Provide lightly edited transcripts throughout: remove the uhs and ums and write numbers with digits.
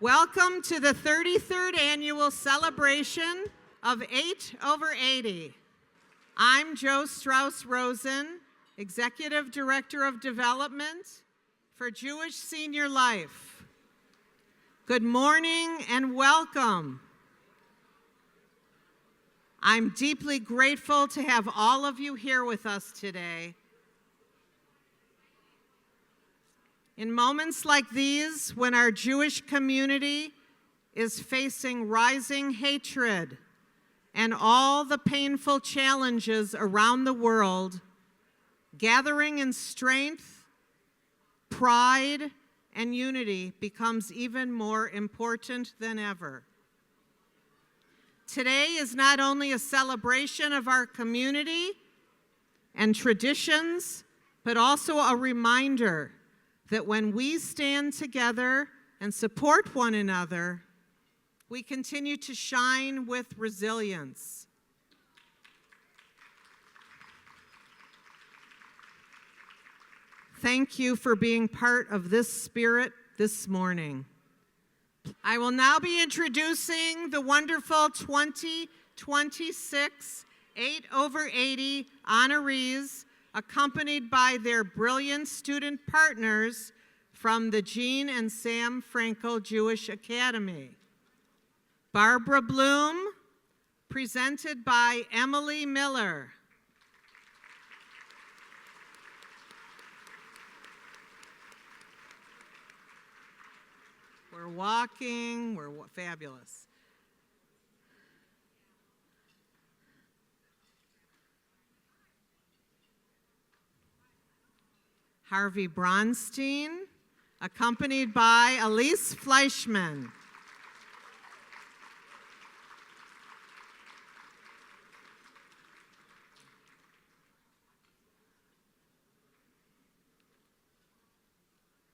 Welcome to the 33rd annual celebration of 8/80. I'm Strausz Rosen, Executive Director of Development for Jewish Senior Life. Good morning and welcome. I'm deeply grateful to have all of you here with us today. In moments like these, when our Jewish community is facing rising hatred and all the painful challenges around the world, gathering in strength, pride, and unity becomes even more important than ever. Today is not only a celebration of our community and traditions, but also a reminder that when we stand together and support one another, we continue to shine with resilience. Thank you for being part of this spirit this morning. I will now be introducing the wonderful 2026 8/80 honorees, accompanied by their brilliant student partners from the Jean and Sam Frankel Jewish Academy. Barbara Bloom, presented by Emily Miller. We're walking, we're fabulous. Harvey Bronstein, accompanied by Elise Fleischman.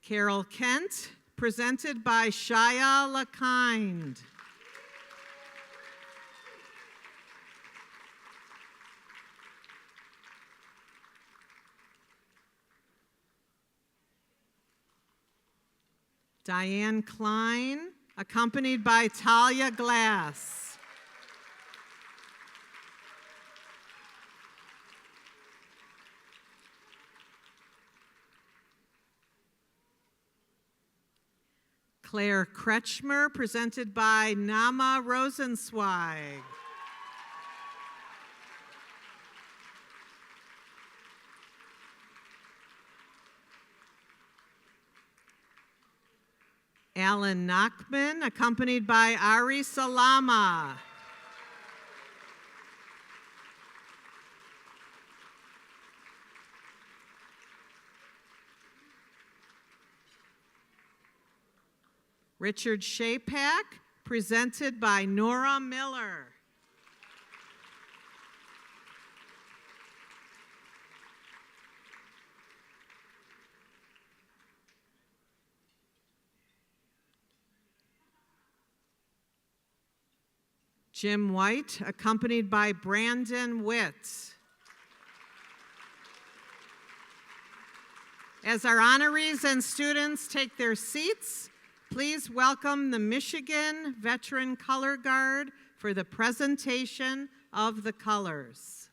Carol Kent, presented by Shia LaKind. Diane Klein, accompanied by Talia Glass. Claire Kretchmer, presented by Nama Rosenzweig. Allan Nachman, accompanied by Ari Salama. Richard Shapack, presented by Nora Miller. Jimm White, accompanied by Brandon Witt. As our honorees and students take their seats, please welcome the Michigan Veteran Color Guard for the presentation of the colors.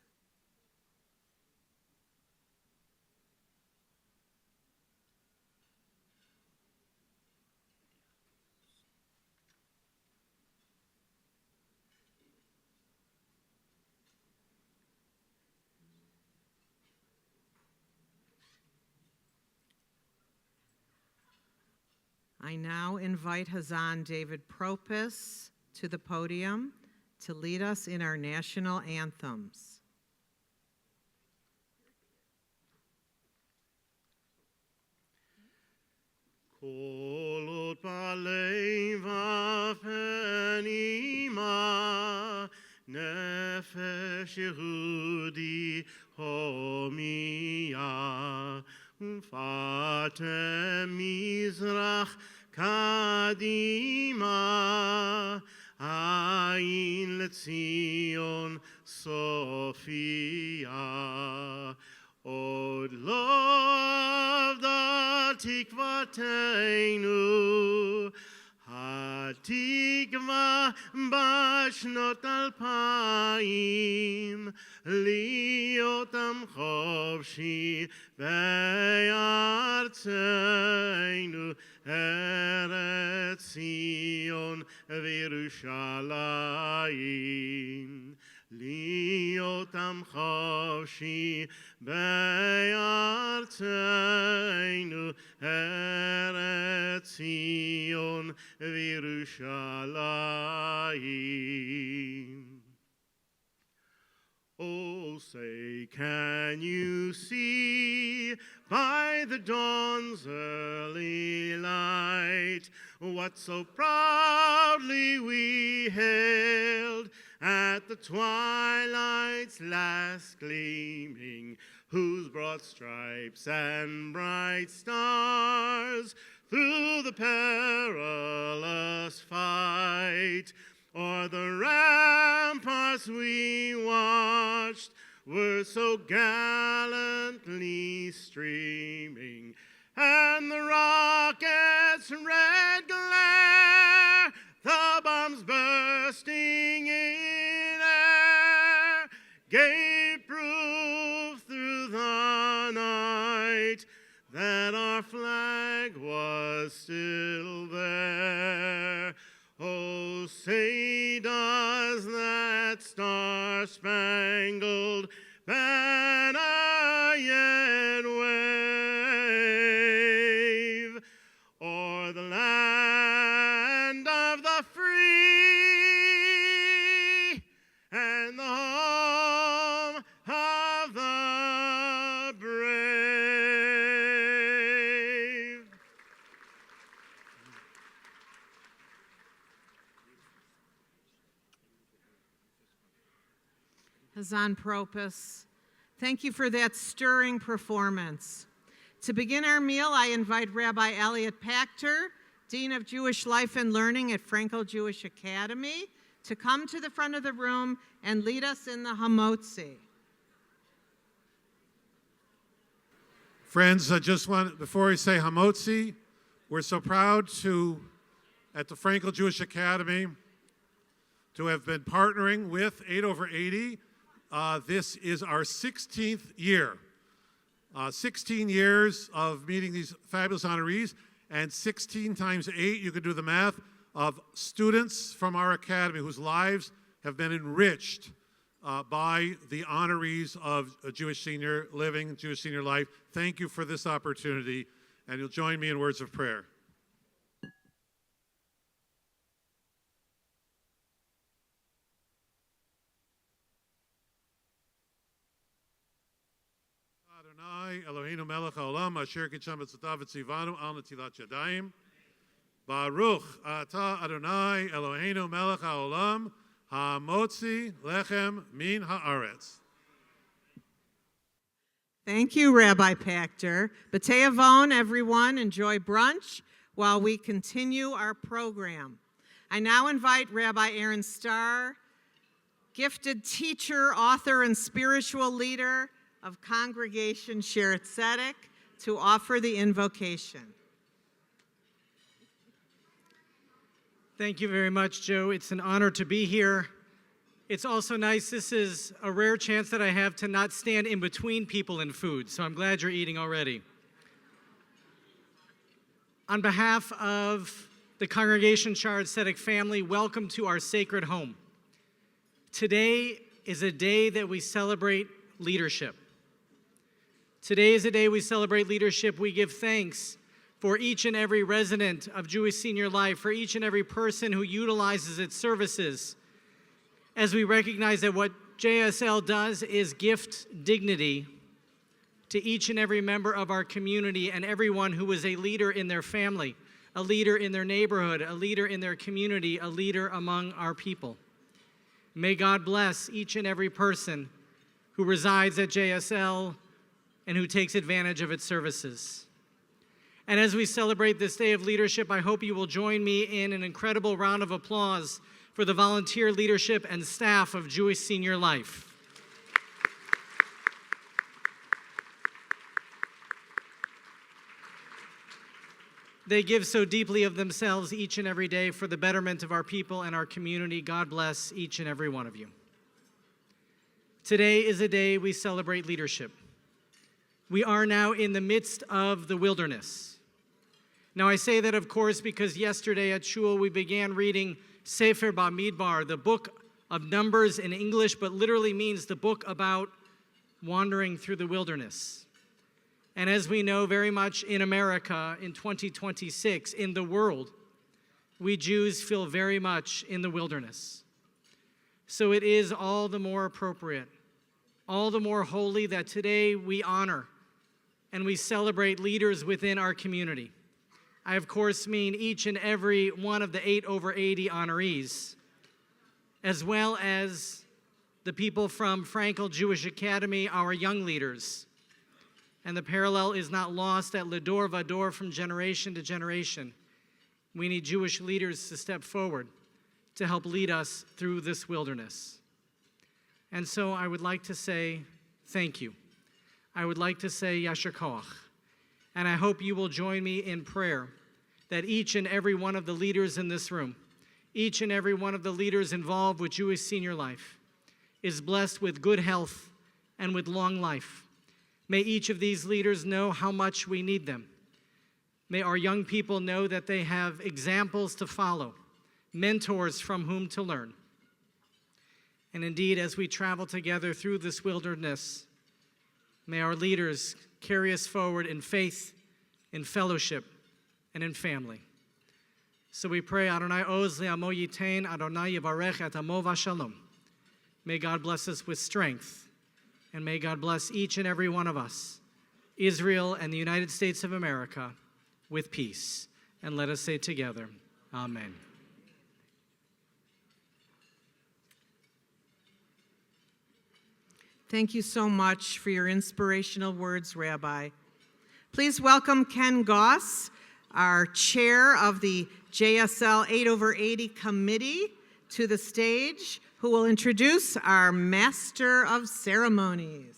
I now invite Hazzan David Propis to the podium to lead us in our national anthems. Kolot balev v'penima nefesh Yehudi homiya Fatem Mizrach Kadima Ayin Letzion Sophia Od lo avda tikvateinu תקווה בשנות 2000 להיות עם חופשי בארצנו ארץ ציון וירושלים להיות עם חופשי בארצנו ארץ ציון וירושלים. Oh, say, can you see by the dawn's early light what so proudly we hailed at the twilight's last gleaming, whose broad stripes and bright stars through the perilous fight o'er the ramparts we watched were so gallantly streaming, and the rocket's red glare, the bombs bursting in air, gave proof through the night that our flag was still there. Oh, say does that star-spangled banner yet wave o'er the land of the free and the home of the brave? Hazzan Propis, thank you for that stirring performance. To begin our meal, I invite Rabbi Elliot Pachter, Dean of Jewish Life and Learning at Franco-Jewish Academy, to come to the front of the room and lead us in the Hamotzi. Friends, I just want, before we say Hamotzi, we're so proud to, at the Franco-Jewish Academy, to have been partnering with 8 over 80. This is our 16th year. 16 years of meeting these fabulous honorees, and 16 times 8, you can do the math, of students from our academy whose lives have been enriched by the honorees of Jewish Senior Living, Jewish Senior Life. Thank you for this opportunity, and you'll join me in words of prayer. Adonai Eloheinu melech haolam asher kitsham b'tzatav v'tzivanu al netilat yadayim. Baruch atah Adonai Eloheinu melech haolam hamotzi lechem min haaretz. Thank you, Rabbi Pachter. B'tei avon, everyone, enjoy brunch while we continue our program. I now invite Rabbi Aaron Starr, gifted teacher, author, and spiritual leader of Congregation Sher Tzedek, to offer the invocation. Thank you very much, Joe. It's an honor to be here. It's also nice. This is a rare chance that I have to not stand in between people and food, so I'm glad you're eating already. On behalf of the Congregation Sher Tzedek family, welcome to our sacred home. Today is a day that we celebrate leadership. Today is a day we celebrate leadership. We give thanks for each and every resident of Jewish Senior Life, for each and every person who utilizes its services, as we recognize that what JSL does is gift dignity to each and every member of our community and everyone who is a leader in their family, a leader in their neighborhood, a leader in their community, a leader among our people. May God bless each and every person who resides at JSL and who takes advantage of its services. And as we celebrate this day of leadership, I hope you will join me in an incredible round of applause for the volunteer leadership and staff of Jewish Senior Life. They give so deeply of themselves each and every day for the betterment of our people and our community. God bless each and every one of you. Today is a day we celebrate leadership. We are now in the midst of the wilderness. Now, I say that, of course, because yesterday at Shul we began reading Sefer Bamidbar, the book of Numbers in English, but literally means the book about wandering through the wilderness. And as we know very much in America in 2026, in the world, we Jews feel very much in the wilderness. So it is all the more appropriate, all the more holy that today we honor and we celebrate leaders within our community. I, of course, mean each and every one of the 8 over 80 honorees, as well as the people from Frankel Jewish Academy, our young leaders. And the parallel is not lost at Ledor Vador from generation to generation. We need Jewish leaders to step forward to help lead us through this wilderness. And so I would like to say thank you. I would like to say Yasher Koach. And I hope you will join me in prayer that each and every one of the leaders in this room, each and every one of the leaders involved with Jewish senior life, is blessed with good health and with long life. May each of these leaders know how much we need them. May our young people know that they have examples to follow, mentors from whom to learn. And indeed, as we travel together through this wilderness, may our leaders carry us forward in faith, in fellowship, and in family. So we pray, Adonai oz le'amo yitain, Adonai yivarech et amo v'shalom. May God bless us with strength. And may God bless each and every one of us, Israel and the United States of America, with peace. And let us say together, Amen. Thank you so much for your inspirational words, Rabbi. Please welcome Ken Goss, our chair of the JSL 8 over 80 committee, to the stage, who will introduce our Master of Ceremonies.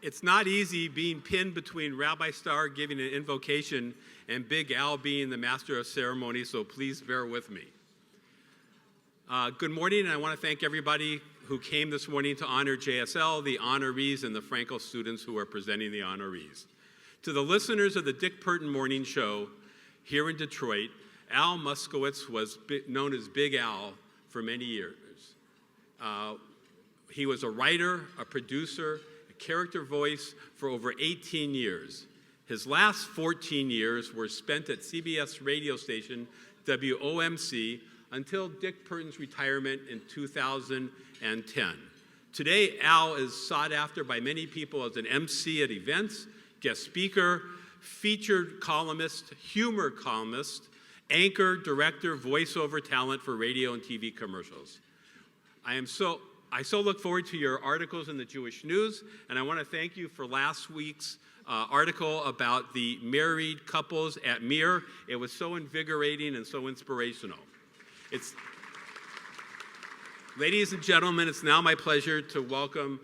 It's not easy being pinned between Rabbi Starr giving an invocation and Big Al being the Master of Ceremonies, so please bear with me. Good morning, and I want to thank everybody who came this morning to honor JSL, the honorees, and the Frankel students who are presenting the honorees. To the listeners of the Dick Purton Morning Show here in Detroit, Al Muskovitz was known as Big Al for many years. He was a writer, a producer, a character voice for over 18 years. His last 14 years were spent at CBS radio station WOMC until Dick Purton's retirement in 2010. Today, Al is sought after by many people as an MC at events, guest speaker, featured columnist, humor columnist, anchor, director, voiceover talent for radio and TV commercials. I so look forward to your articles in the Jewish News, and I want to thank you for last week's article about the married couples at Mir. It was so invigorating and so inspirational. Ladies and gentlemen, it's now my pleasure to welcome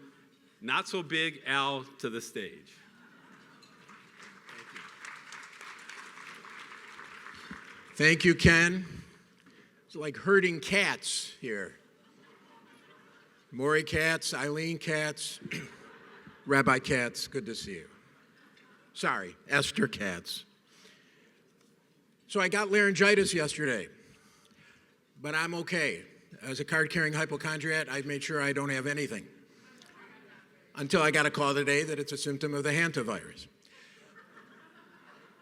Not So Big Al to the stage. Thank you, Ken. It's like herding cats here. Maury Katz, Eileen Katz, Rabbi Katz, good to see you. Sorry, Esther Katz. So I got laryngitis yesterday, but I'm okay. As a card-carrying hypochondriac, I made sure I don't have anything. Until I got a call today that it's a symptom of the hantavirus.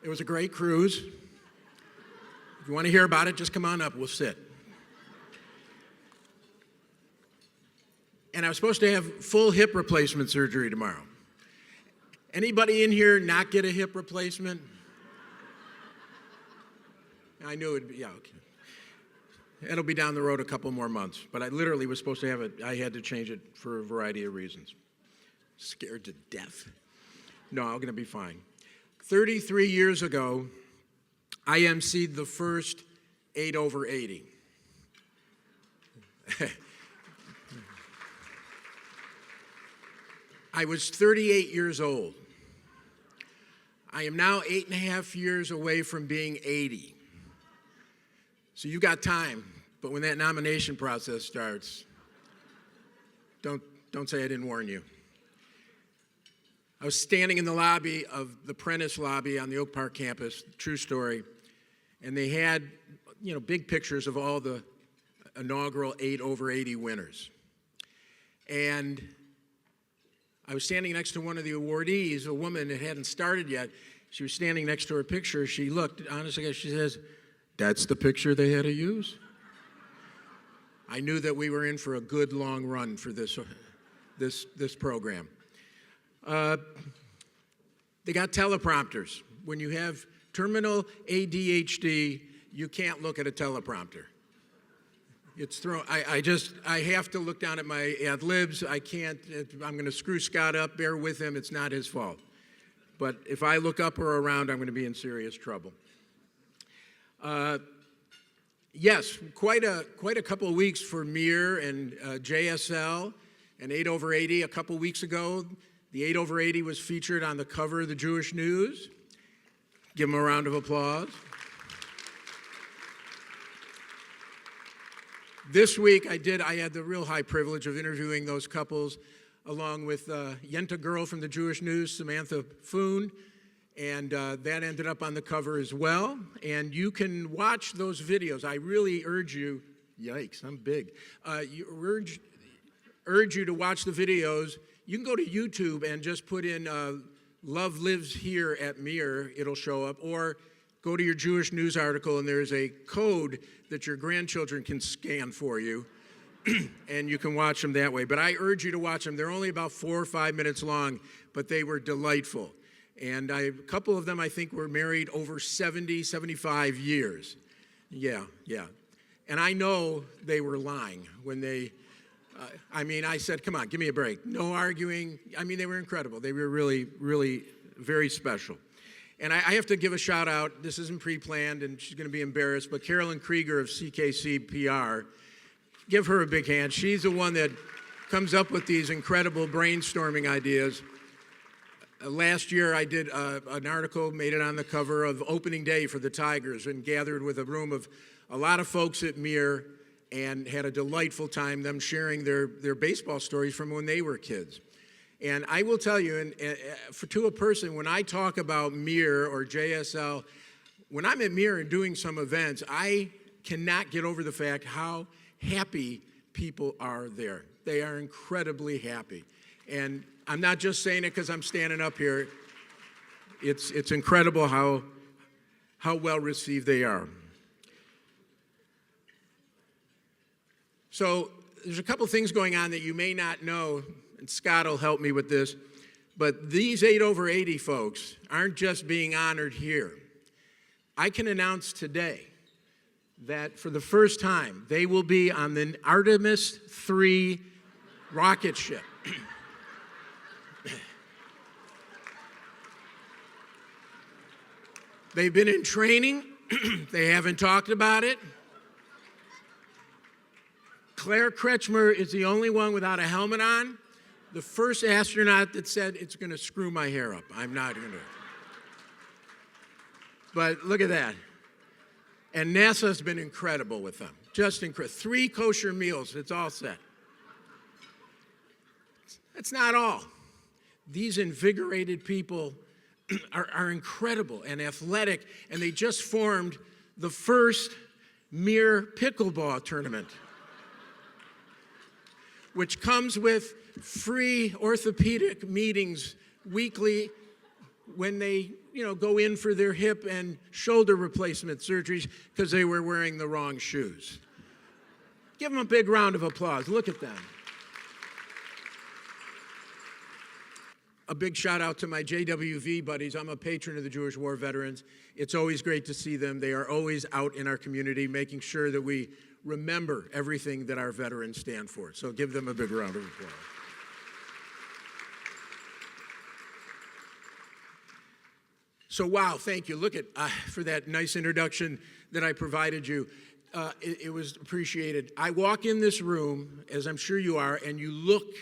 It was a great cruise. If you want to hear about it, just come on up, we'll sit. And I was supposed to have full hip replacement surgery tomorrow. Anybody in here not get a hip replacement? I knew it'd be, yeah, okay. It'll be down the road a couple more months, but I literally was supposed to have it, I had to change it for a variety of reasons. Scared to death. No, I'm gonna be fine. 33 years ago, I emceed the first 8 over 80. I was 38 years old. I am now 8.5 years away from being 80. So you got time, but when that nomination process starts, don't say I didn't warn you. I was standing in the lobby of the Prentice lobby on the Oak Park campus, true story, and they had, big pictures of all the inaugural 8/80 winners. And I was standing next to one of the awardees, a woman that hadn't started yet. She was standing next to her picture. She looked, honestly, she says, "That's the picture they had to use?" I knew that we were in for a good long run for this program. They got teleprompters. When you have terminal ADHD, you can't look at a teleprompter. It's thrown. I have to look down at my ad libs. I can't. I'm going to screw Scott up. Bear with him. It's not his fault. But if I look up or around, I'm going to be in serious trouble. Yes, quite a couple of weeks for Mir and JSL and 8/80. A couple weeks ago, the 8/80 was featured on the cover of the Jewish News. Give them a round of applause. This week, I had the real high privilege of interviewing those couples along with Yenta Girl from the Jewish News, Samantha Foon, and that ended up on the cover as well. And you can watch those videos. I really urge you, yikes, I'm big. Urge you to watch the videos. You can go to YouTube and just put in Love Lives Here at Mir, it'll show up, or go to your Jewish News article and there's a code that your grandchildren can scan for you, and you can watch them that way. But I urge you to watch them. They're only about 4 or 5 minutes long, but they were delightful. And a couple of them, I think, were married over 70, 75 years. Yeah. And I know they were lying when they, I said, come on, give me a break. No arguing. They were incredible. They were really, really very special. And I have to give a shout out. This isn't pre-planned, and she's going to be embarrassed, but Carolyn Krieger of CKC PR, give her a big hand. She's the one that comes up with these incredible brainstorming ideas. Last year, I did an article, made it on the cover of opening day for the Tigers, and gathered with a room of a lot of folks at Mir and had a delightful time, them sharing their baseball stories from when they were kids. And I will tell you, to a person, when I talk about Mir or JSL, when I'm at Mir and doing some events, I cannot get over the fact how happy people are there. They are incredibly happy. And I'm not just saying it because I'm standing up here. It's incredible how well received they are. So there's a couple things going on that you may not know, and Scott will help me with this, but these 8/80 folks aren't just being honored here. I can announce today that for the first time, they will be on the Artemis 3 rocket ship. They've been in training. They haven't talked about it. Claire Kretchmer is the only one without a helmet on. The first astronaut that said, it's going to screw my hair up. I'm not going to. But look at that. And NASA's been incredible with them. Just incredible. 3 kosher meals. It's all set. That's not all. These invigorated people are incredible and athletic, and they just formed the first Mir pickleball tournament, which comes with free orthopedic meetings weekly when they, go in for their hip and shoulder replacement surgeries because they were wearing the wrong shoes. Give them a big round of applause. Look at them. A big shout out to my JWV buddies. I'm a patron of the Jewish War Veterans. It's always great to see them. They are always out in our community making sure that we remember everything that our veterans stand for. So give them a big round of applause. So wow, thank you. Look at, for that nice introduction that I provided you. It was appreciated. I walk in this room, as I'm sure you are, and you look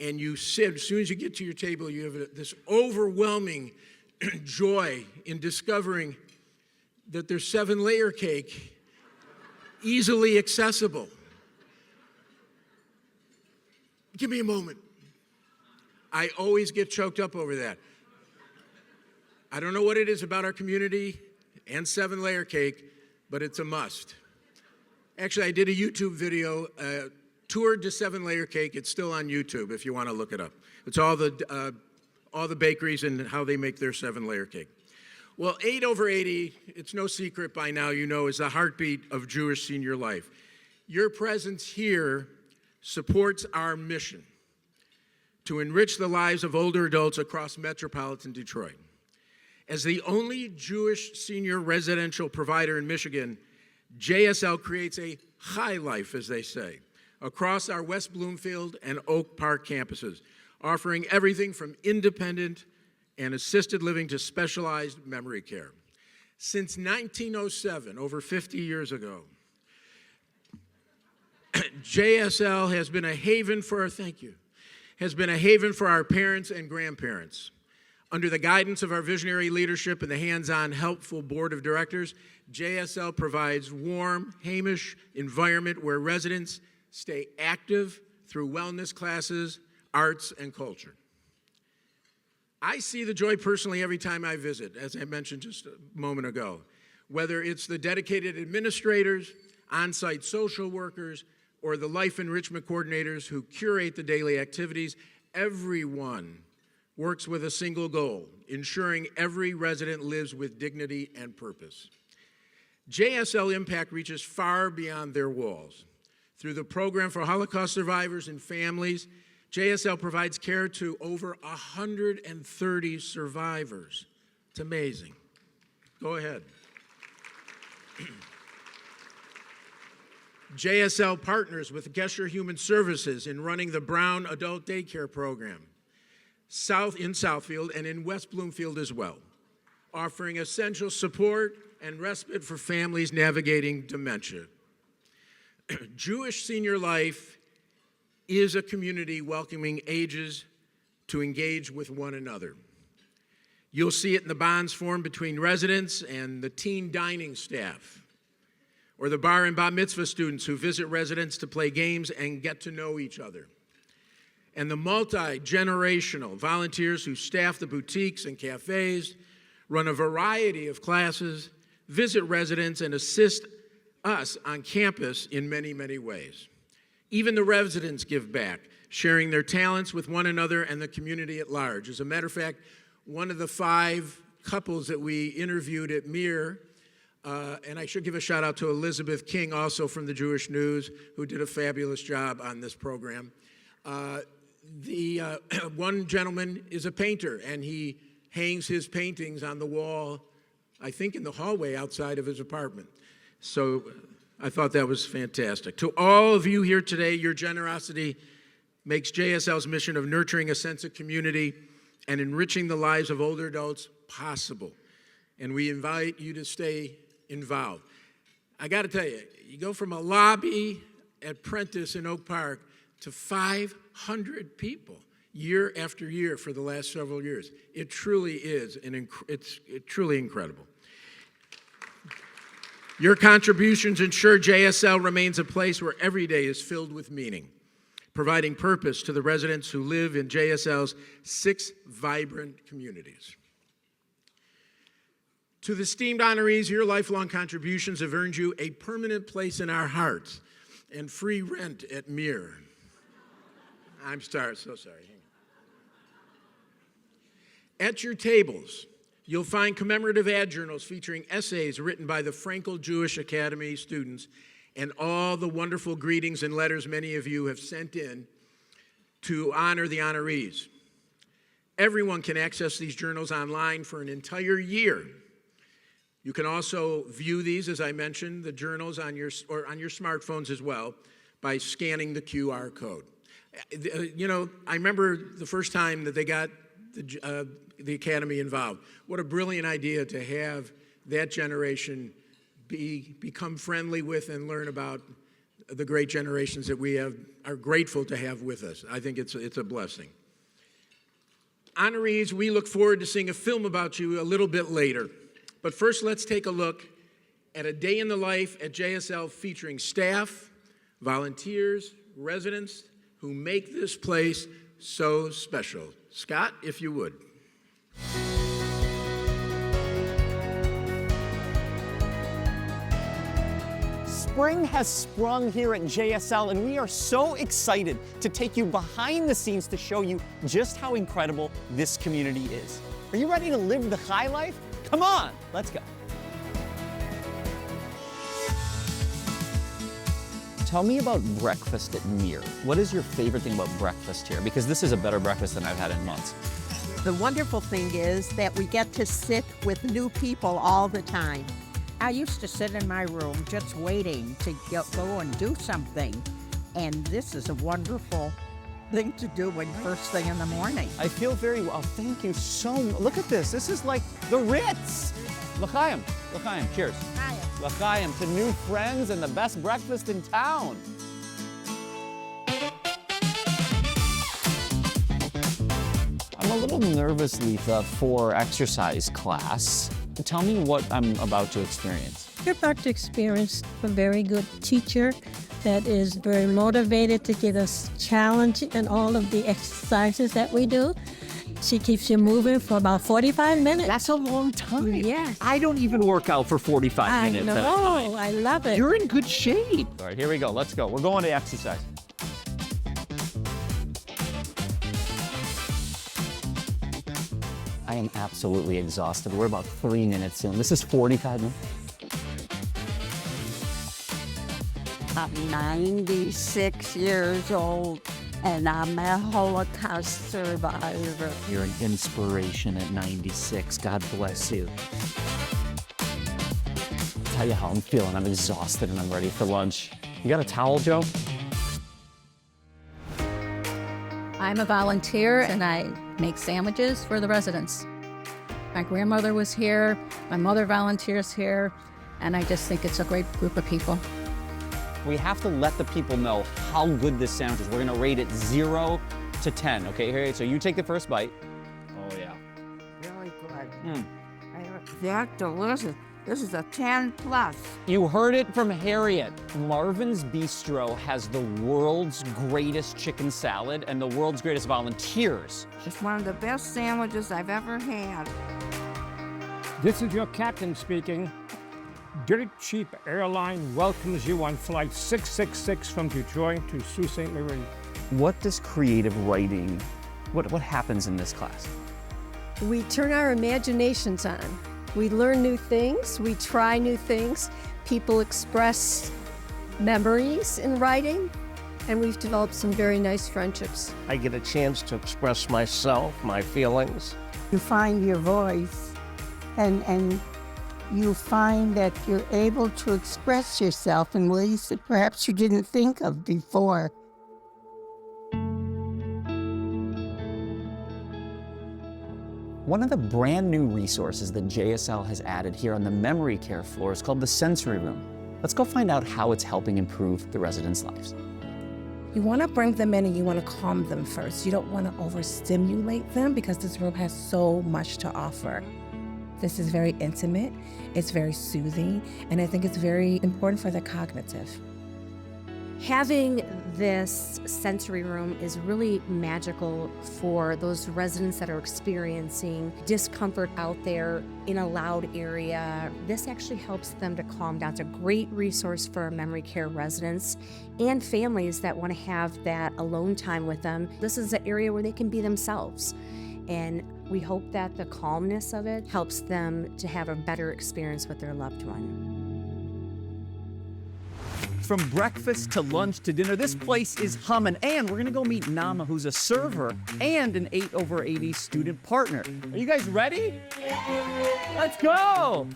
and you sit, as soon as you get to your table, you have this overwhelming joy in discovering that there's 7-layer cake easily accessible. Give me a moment. I always get choked up over that. I don't know what it is about our community and 7-layer cake, but it's a must. Actually, I did a YouTube video, toured to 7-layer cake. It's still on YouTube if you want to look it up. It's all the bakeries and how they make their 7-layer cake. Well, 8 over 80, it's no secret by now, you know, is the heartbeat of Jewish senior life. Your presence here supports our mission to enrich the lives of older adults across metropolitan Detroit. As the only Jewish senior residential provider in Michigan, JSL creates a high life, as they say, across our West Bloomfield and Oak Park campuses, offering everything from independent and assisted living to specialized memory care. Since 1907, over 50 years ago, JSL has been a haven for our parents and grandparents. Under the guidance of our visionary leadership and the hands-on, helpful board of directors, JSL provides warm, Hamish environment where residents stay active through wellness classes, arts, and culture. I see the joy personally every time I visit, as I mentioned just a moment ago, whether it's the dedicated administrators, on-site social workers, or the life enrichment coordinators who curate the daily activities. Everyone works with a single goal, ensuring every resident lives with dignity and purpose. JSL Impact reaches far beyond their walls. Through the program for Holocaust survivors and families, JSL provides care to over 130 survivors. It's amazing. Go ahead. JSL partners with Gesher Human Services in running the Brown Adult Daycare Program in Southfield and in West Bloomfield as well, offering essential support and respite for families navigating dementia. Jewish senior life is a community welcoming ages to engage with one another. You'll see it in the bonds formed between residents and the teen dining staff, or the bar and bat mitzvah students who visit residents to play games and get to know each other, and the multi-generational volunteers who staff the boutiques and cafes, run a variety of classes, visit residents, and assist us on campus in many, many ways. Even the residents give back, sharing their talents with one another and the community at large. As a matter of fact, one of the 5 couples that we interviewed at Mir, and I should give a shout out to Elizabeth King, also from the Jewish News, who did a fabulous job on this program. One gentleman is a painter, and he hangs his paintings on the wall, I think in the hallway outside of his apartment. So I thought that was fantastic. To all of you here today, your generosity makes JSL's mission of nurturing a sense of community and enriching the lives of older adults possible. And we invite you to stay involved. I got to tell you, you go from a lobby at Prentice in Oak Park to 500 people year after year for the last several years. It truly is, it's truly incredible. Your contributions ensure JSL remains a place where every day is filled with meaning, providing purpose to the residents who live in JSL's 6 vibrant communities. To the esteemed honorees, your lifelong contributions have earned you a permanent place in our hearts and free rent at Mir. I'm Starr, so sorry. At your tables, you'll find commemorative ad journals featuring essays written by the Frankel Jewish Academy students and all the wonderful greetings and letters many of you have sent in to honor the honorees. Everyone can access these journals online for an entire year. You can also view these, as I mentioned, the journals on your smartphones as well by scanning the QR code. You know, I remember the first time that they got the Academy involved. What a brilliant idea to have that generation become friendly with and learn about the great generations that we are grateful to have with us. I think it's a blessing. Honorees, we look forward to seeing a film about you a little bit later. But first, let's take a look at a day in the life at JSL featuring staff, volunteers, residents who make this place so special. Scott, if you would. Spring has sprung here at JSL, and we are so excited to take you behind the scenes to show you just how incredible this community is. Are you ready to live the high life? Come on, let's go. Tell me about breakfast at Mir. What is your favorite thing about breakfast here? Because this is a better breakfast than I've had in months. The wonderful thing is that we get to sit with new people all the time. I used to sit in my room just waiting to go and do something. And this is a wonderful thing to do first thing in the morning. I feel very well. Thank you so much. Look at this. This is like the Ritz. L'chaim. L'chaim. Cheers. L'chaim to new friends and the best breakfast in town. I'm a little nervous, Letha, for exercise class. Tell me what I'm about to experience. You're about to experience a very good teacher that is very motivated to give us challenge in all of the exercises that we do. She keeps you moving for about 45 minutes. That's a long time. Yes. I don't even work out for 45 minutes. I know. I love it. You're in good shape. All right, here we go. Let's go. We're going to exercise. I am absolutely exhausted. We're about 3 minutes in. This is 45 minutes. I'm 96 years old, and I'm a Holocaust survivor. You're an inspiration at 96. God bless you. I'll tell you how I'm feeling. I'm exhausted and I'm ready for lunch. You got a towel, Joe? I'm a volunteer and I make sandwiches for the residents. My grandmother was here, my mother volunteers here, and I just think it's a great group of people. We have to let the people know how good this sandwich is. We're gonna rate it 0 to 10, okay? Here, so you take the first bite. Oh, yeah. Really good. They're delicious. This is a 10 plus. You heard it from Harriet. Marvin's Bistro has the world's greatest chicken salad and the world's greatest volunteers. It's one of the best sandwiches I've ever had. This is your captain speaking. Dirt Cheap Airline welcomes you on flight 666 from Detroit to Sault Ste. Marie. What does creative writing, what happens in this class? We turn our imaginations on. We learn new things. We try new things. People express memories in writing, and we've developed some very nice friendships. I get a chance to express myself, my feelings. You find your voice, and you find that you're able to express yourself in ways that perhaps you didn't think of before. One of the brand new resources that JSL has added here on the memory care floor is called the sensory room. Let's go find out how it's helping improve the residents' lives. You want to bring them in and you want to calm them first. You don't want to overstimulate them because this room has so much to offer. This is very intimate, it's very soothing, and I think it's very important for the cognitive. Having this sensory room is really magical for those residents that are experiencing discomfort out there in a loud area. This actually helps them to calm down. It's a great resource for memory care residents and families that want to have that alone time with them. This is an area where they can be themselves. And we hope that the calmness of it helps them to have a better experience with their loved one. From breakfast to lunch to dinner, this place is humming. And we're gonna go meet Nama, who's a server and an 8/80 student partner. Are you guys ready? Let's go!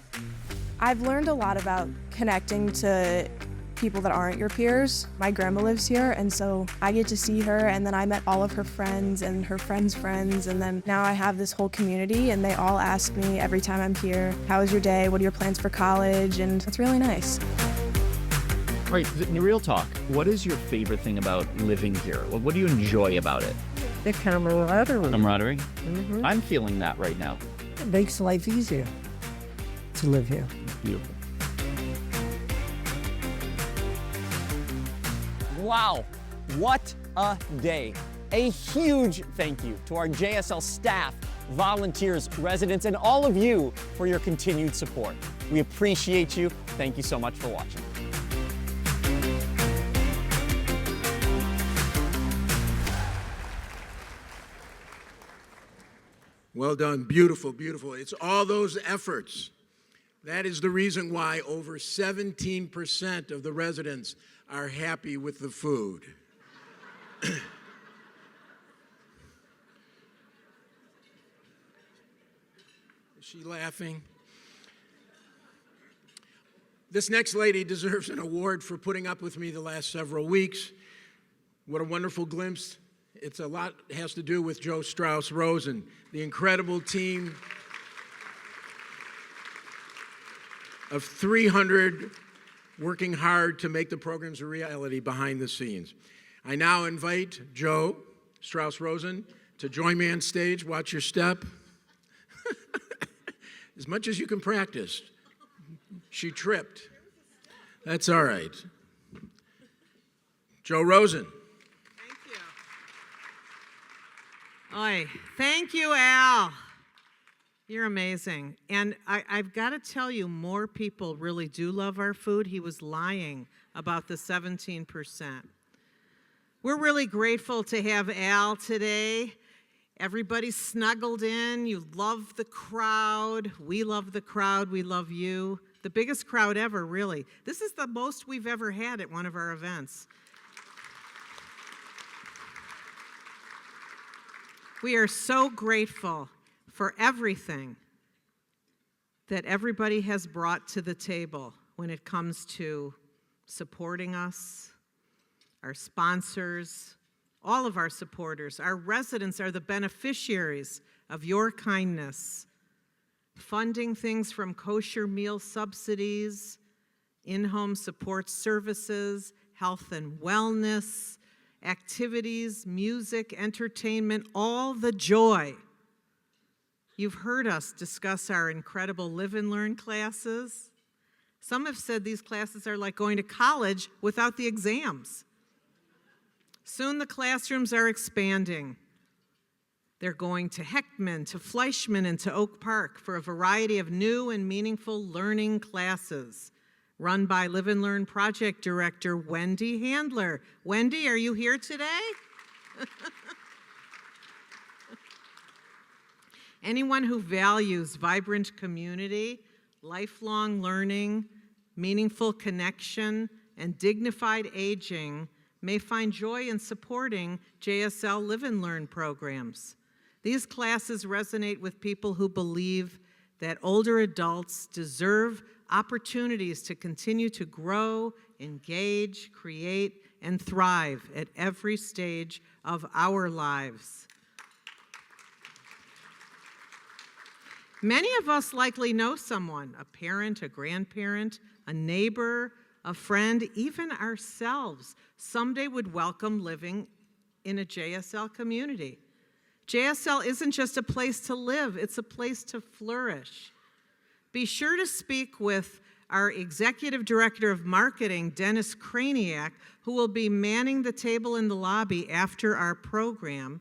I've learned a lot about connecting to people that aren't your peers. My grandma lives here, and so I get to see her, and then I met all of her friends and her friends' friends, and then now I have this whole community, and they all ask me every time I'm here, how was your day? What are your plans for college? And it's really nice. All right, real talk. What is your favorite thing about living here? What do you enjoy about it? The camaraderie. Camaraderie? I'm feeling that right now. It makes life easier to live here. Beautiful. Wow, what a day. A huge thank you to our JSL staff, volunteers, residents, and all of you for your continued support. We appreciate you. Thank you so much for watching. Well done. Beautiful, beautiful. It's all those efforts. That is the reason why over 17% of the residents are happy with the food. Is she laughing? This next lady deserves an award for putting up with me the last several weeks. What a wonderful glimpse. It's a lot has to do with Joe Strausz Rosen, the incredible team of 300 working hard to make the programs a reality behind the scenes. I now invite Joe Strausz Rosen to join me on stage. Watch your step. As much as you can practice. She tripped. That's all right. Joe Rosen. Oy, thank you, Al. You're amazing. And I've got to tell you, more people really do love our food. He was lying about the 17%. We're really grateful to have Al today. Everybody's snuggled in. You love the crowd. We love the crowd. We love you. The biggest crowd ever, really. This is the most we've ever had at one of our events. We are so grateful for everything that everybody has brought to the table when it comes to supporting us, our sponsors, all of our supporters. Our residents are the beneficiaries of your kindness, funding things from kosher meal subsidies, in-home support services, health and wellness, activities, music, entertainment, all the joy. You've heard us discuss our incredible Live and Learn classes. Some have said these classes are like going to college without the exams. Soon the classrooms are expanding. They're going to Heckman, to Fleischman, and to Oak Park for a variety of new and meaningful learning classes run by Live and Learn Project Director Wendy Handler. Wendy, are you here today? Anyone who values vibrant community, lifelong learning, meaningful connection, and dignified aging may find joy in supporting JSL Live and Learn programs. These classes resonate with people who believe that older adults deserve opportunities to continue to grow, engage, create, and thrive at every stage of our lives. Many of us likely know someone, a parent, a grandparent, a neighbor, a friend, even ourselves, someday would welcome living in a JSL community. JSL isn't just a place to live, it's a place to flourish. Be sure to speak with our Executive Director of Marketing, Dennis Kraniak, who will be manning the table in the lobby after our program.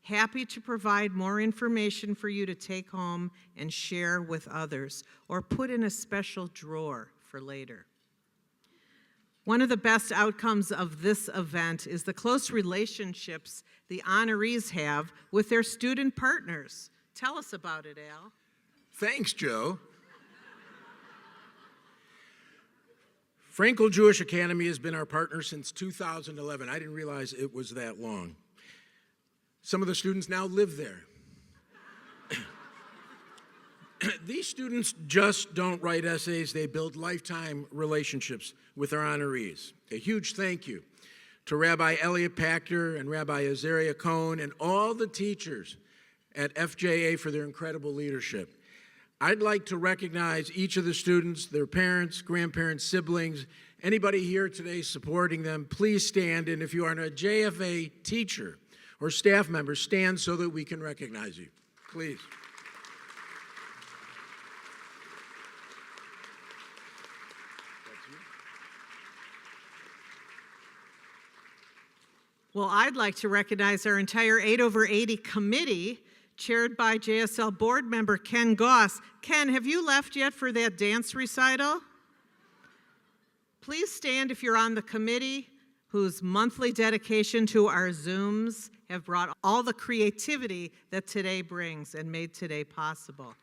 Happy to provide more information for you to take home and share with others, or put in a special drawer for later. One of the best outcomes of this event is the close relationships the honorees have with their student partners. Tell us about it, Al. Thanks, Joe. Frankel Jewish Academy has been our partner since 2011. I didn't realize it was that long. Some of the students now live there. These students just don't write essays, they build lifetime relationships with our honorees. A huge thank you to Rabbi Elliot Pachter and Rabbi Azaria Cohen and all the teachers at FJA for their incredible leadership. I'd like to recognize each of the students, their parents, grandparents, siblings, Anybody here today supporting them, please stand. And if you are a JFA teacher or staff member, stand so that we can recognize you. Please. Well, I'd like to recognize our entire 8 over 80 committee, chaired by JSL board member Ken Goss. Ken, have you left yet for that dance recital? Please stand if you're on the committee, whose monthly dedication to our Zooms have brought all the creativity that today brings and made today possible.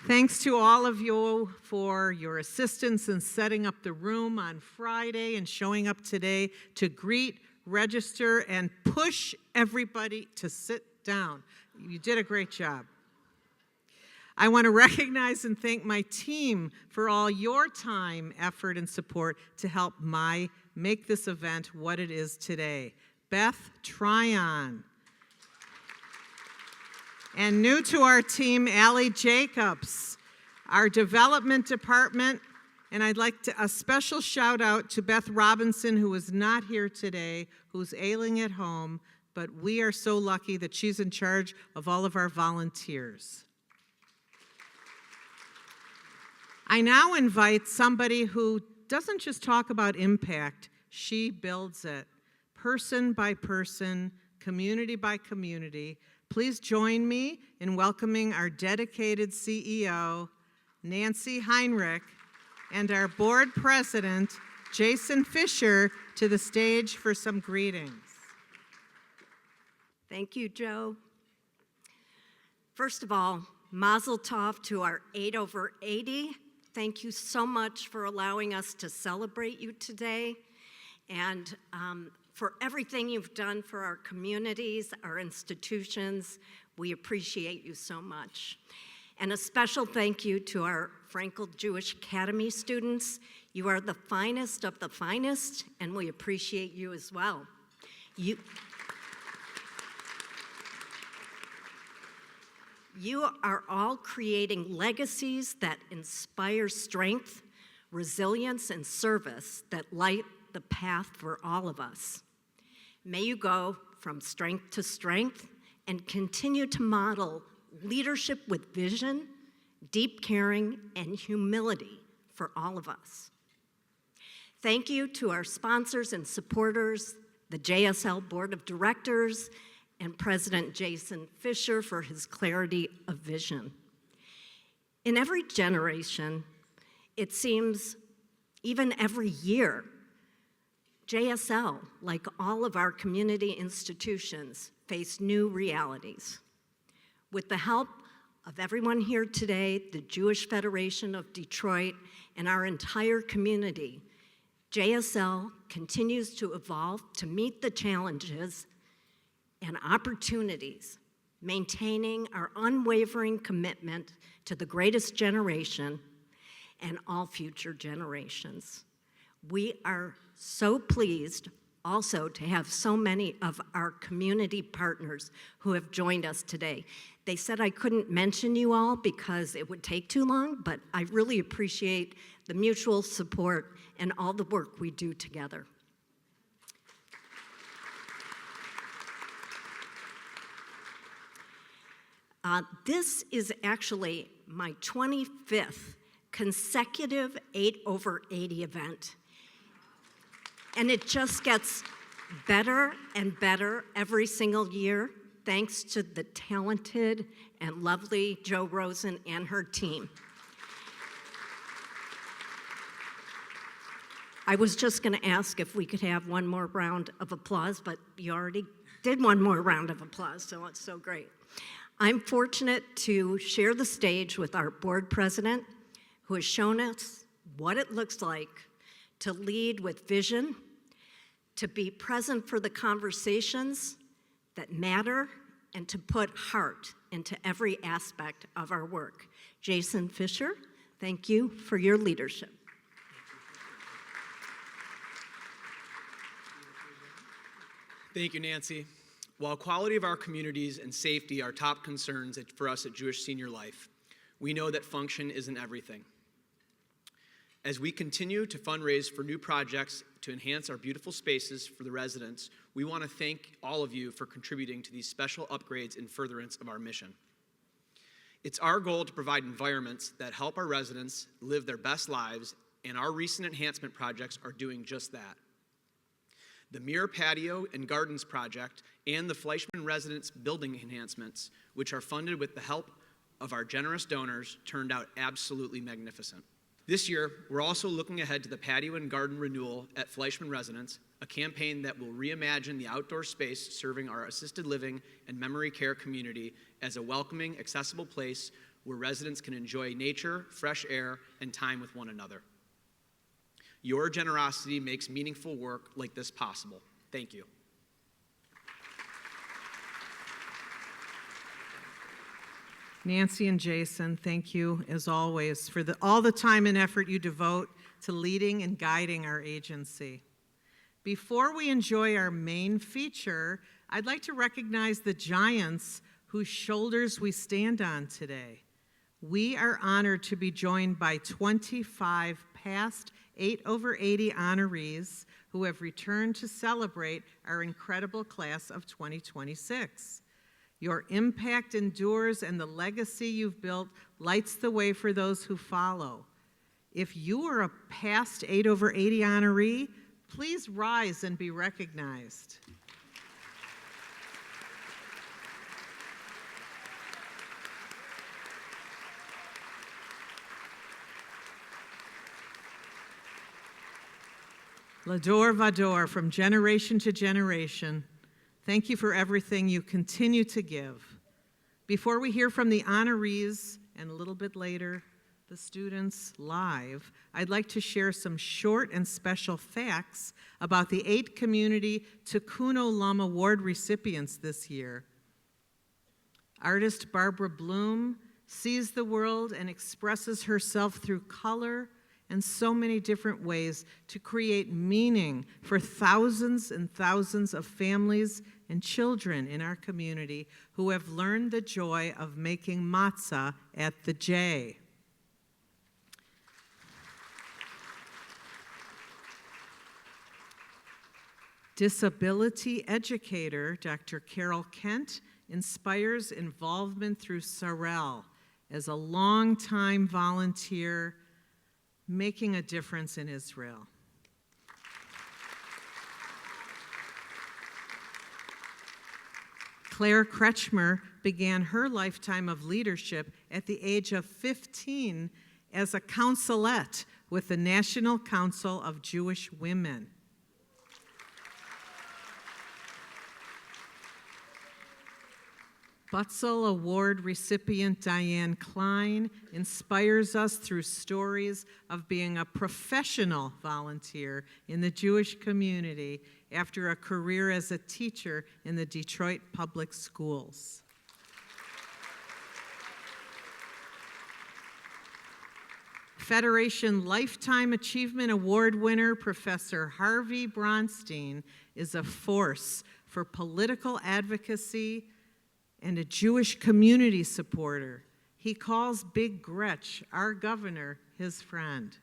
Thanks to all of you for your assistance in setting up the room on Friday and showing up today to greet, register, and push everybody to sit down. You did a great job. I want to recognize and thank my team for all your time, effort, and support to help make this event what it is today. Beth Tryon. And new to our team, Allie Jacobs, our development department. And I'd like a special shout out to Beth Robinson, who is not here today, who's ailing at home, but we are so lucky that she's in charge of all of our volunteers. I now invite somebody who doesn't just talk about impact, she builds it, person by person, community by community. Please join me in welcoming our dedicated CEO, Nancy Heinrich, and our board president, Jason Fisher, to the stage for some greetings. Thank you, Joe. First of all, mazel tov to our 8 over 80. Thank you so much for allowing us to celebrate you today, and for everything you've done for our communities, our institutions. We appreciate you so much. And a special thank you to our Frankel Jewish Academy students. You are the finest of the finest, and we appreciate you as well. You are all creating legacies that inspire strength, resilience, and service that light the path for all of us. May you go from strength to strength and continue to model leadership with vision, deep caring, and humility for all of us. Thank you to our sponsors and supporters, the JSL Board of Directors, and President Jason Fisher for his clarity of vision. In every generation, it seems even every year, JSL, like all of our community institutions, face new realities. With the help of everyone here today, the Jewish Federation of Detroit, and our entire community, JSL continues to evolve to meet the challenges and opportunities, maintaining our unwavering commitment to the greatest generation and all future generations. We are so pleased also to have so many of our community partners who have joined us today. They said I couldn't mention you all because it would take too long, but I really appreciate the mutual support and all the work we do together. This is actually my 25th consecutive 8 over 80 event. And it just gets better and better every single year, thanks to the talented and lovely Jo Rosen and her team. I was just going to ask if we could have one more round of applause, but you already did one more round of applause, so it's so great. I'm fortunate to share the stage with our board president, who has shown us what it looks like to lead with vision, to be present for the conversations that matter, and to put heart into every aspect of our work. Jason Fisher, thank you for your leadership. Thank you, Nancy. While quality of our communities and safety are top concerns for us at Jewish Senior Life, we know that function isn't everything. As we continue to fundraise for new projects to enhance our beautiful spaces for the residents, we want to thank all of you for contributing to these special upgrades in furtherance of our mission. It's our goal to provide environments that help our residents live their best lives, and our recent enhancement projects are doing just that. The Mirror Patio and Gardens project and the Fleischman Residence building enhancements, which are funded with the help of our generous donors, turned out absolutely magnificent. This year, we're also looking ahead to the patio and garden renewal at Fleischman Residence, a campaign that will reimagine the outdoor space serving our assisted living and memory care community as a welcoming, accessible place where residents can enjoy nature, fresh air, and time with one another. Your generosity makes meaningful work like this possible. Thank you. Nancy and Jason, thank you as always for all the time and effort you devote to leading and guiding our agency. Before we enjoy our main feature, I'd like to recognize the giants whose shoulders we stand on today. We are honored to be joined by 25 past 8/80 honorees who have returned to celebrate our incredible class of 2026. Your impact endures, and the legacy you've built lights the way for those who follow. If you are a past 8/80 honoree, please rise and be recognized. L'ador vador, from generation to generation. Thank you for everything you continue to give. Before we hear from the honorees, and a little bit later, the students live, I'd like to share some short and special facts about the 8 Community Tikkun Olam Award recipients this year. Artist Barbara Bloom sees the world and expresses herself through color and so many different ways to create meaning for thousands and thousands of families and children in our community who have learned the joy of making matzah at the J. Disability educator Dr. Carol Kent inspires involvement through Sorel as a longtime volunteer making a difference in Israel. Claire Kretchmer began her lifetime of leadership at the age of 15 as a counselette with the National Council of Jewish Women. Butzel Award recipient Diane Klein inspires us through stories of being a professional volunteer in the Jewish community after a career as a teacher in the Detroit Public Schools. Federation Lifetime Achievement Award winner Professor Harvey Bronstein is a force for political advocacy and a Jewish community supporter. He calls Big Gretch, our governor, his friend.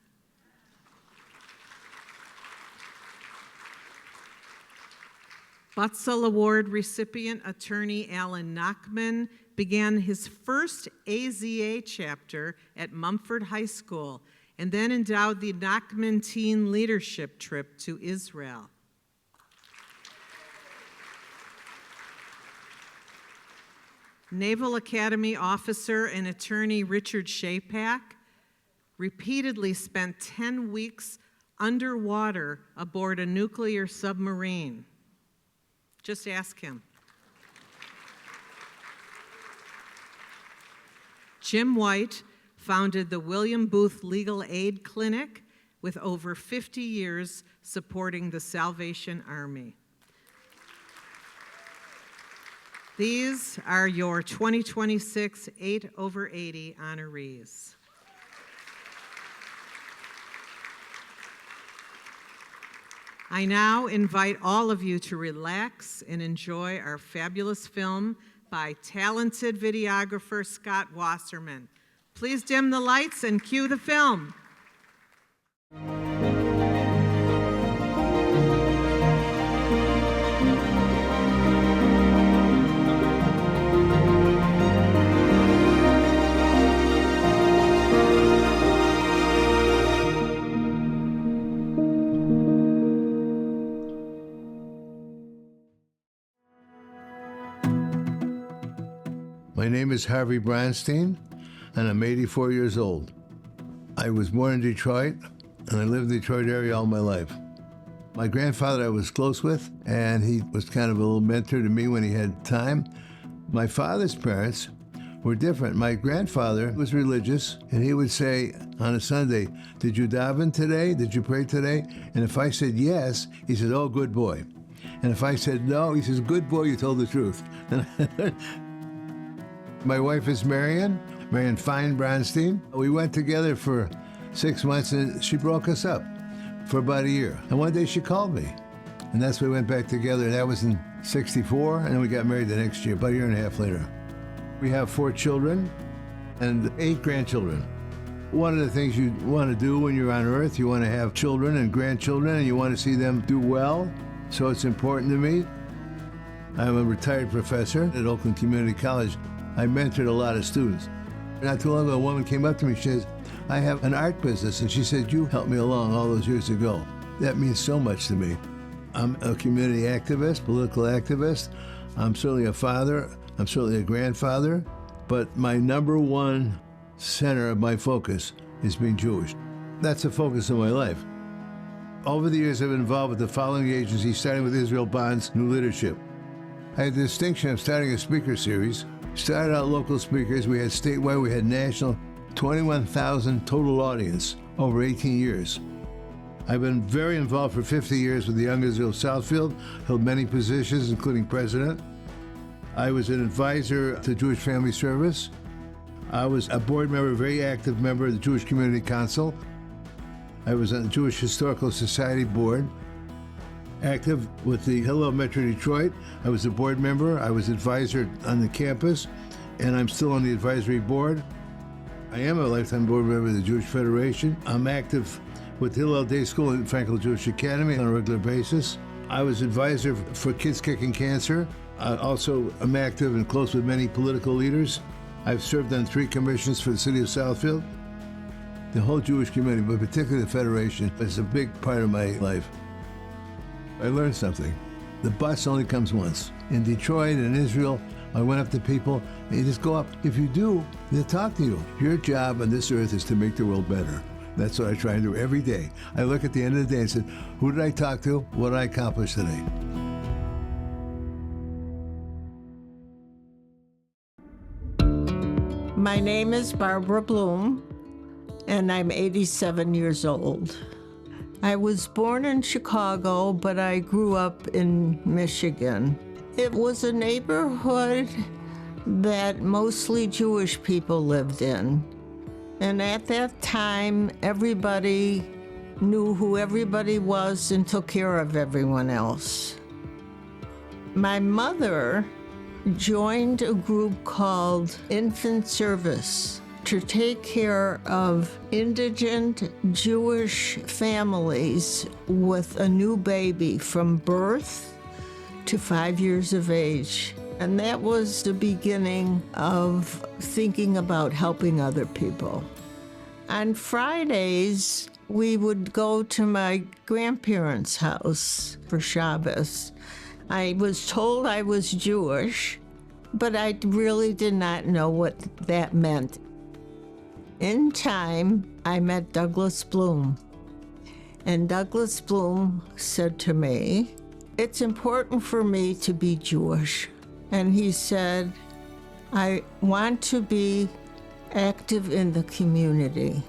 Butzel Award recipient attorney Allan Nachman began his first AZA chapter at Mumford High School and then endowed the Nachman Teen Leadership Trip to Israel. Naval Academy officer and attorney Richard Shapack repeatedly spent 10 weeks underwater aboard a nuclear submarine. Just ask him. Jimm White founded the William Booth Legal Aid Clinic with over 50 years supporting the Salvation Army. These are your 2026 8/80 honorees. I now invite all of you to relax and enjoy our fabulous film by talented videographer Scott Wasserman. Please dim the lights and cue the film. My name is Harvey Bronstein, and I'm 84 years old. I was born in Detroit, and I lived in the Detroit area all my life. My grandfather I was close with, and he was kind of a little mentor to me when he had time. My father's parents were different. My grandfather was religious, and he would say on a Sunday, "Did you daven today? Did you pray today?" And if I said yes, he said, "Oh, good boy." And if I said no, he says, "Good boy, you told the truth." My wife is Marion Fine Bronstein. We went together for 6 months, and she broke us up for about a year. And one day she called me, and that's when we went back together. And that was in '64, and then we got married the next year, about a year and a half later. We have 4 children and 8 grandchildren. One of the things you want to do when you're on Earth, you want to have children and grandchildren, and you want to see them do well, so it's important to me. I'm a retired professor at Oakland Community College. I mentored a lot of students. Not too long ago, a woman came up to me, she says, "I have an art business," and she said, "You helped me along all those years ago." That means so much to me. I'm a community activist, political activist. I'm certainly a father. I'm certainly a grandfather. But my number one center of my focus is being Jewish. That's the focus of my life. Over the years, I've been involved with the following agencies, starting with Israel Bond's New Leadership. I had the distinction of starting a speaker series. Started out local speakers, we had statewide, we had national, 21,000 total audience over 18 years. I've been very involved for 50 years with the Young Israel Southfield, held many positions, including president. I was an advisor to Jewish Family Service. I was a board member, a very active member of the Jewish Community Council. I was on the Jewish Historical Society board. Active with the Hillel Metro Detroit. I was a board member. I was advisor on the campus, and I'm still on the advisory board. I am a lifetime board member of the Jewish Federation. I'm active with Hillel Day School and Frankel Jewish Academy on a regular basis. I was advisor for Kids Kicking Cancer. Also, I'm active and close with many political leaders. I've served on 3 commissions for the city of Southfield. The whole Jewish community, but particularly the Federation, is a big part of my life. I learned something. The bus only comes once. In Detroit and Israel, I went up to people, and you just go up. If you do, they'll talk to you. Your job on this earth is to make the world better. That's what I try and do every day. I look at the end of the day and say, who did I talk to? What did I accomplish today? My name is Barbara Bloom, and I'm 87 years old. I was born in Chicago, but I grew up in Michigan. It was a neighborhood that mostly Jewish people lived in. And at that time, everybody knew who everybody was and took care of everyone else. My mother joined a group called Infant Service to take care of indigent Jewish families with a new baby from birth to 5 years of age. And that was the beginning of thinking about helping other people. On Fridays, we would go to my grandparents' house for Shabbos. I was told I was Jewish, but I really did not know what that meant. In time, I met Douglas Bloom. And Douglas Bloom said to me, "It's important for me to be Jewish." And he said, "I want to be active in the community."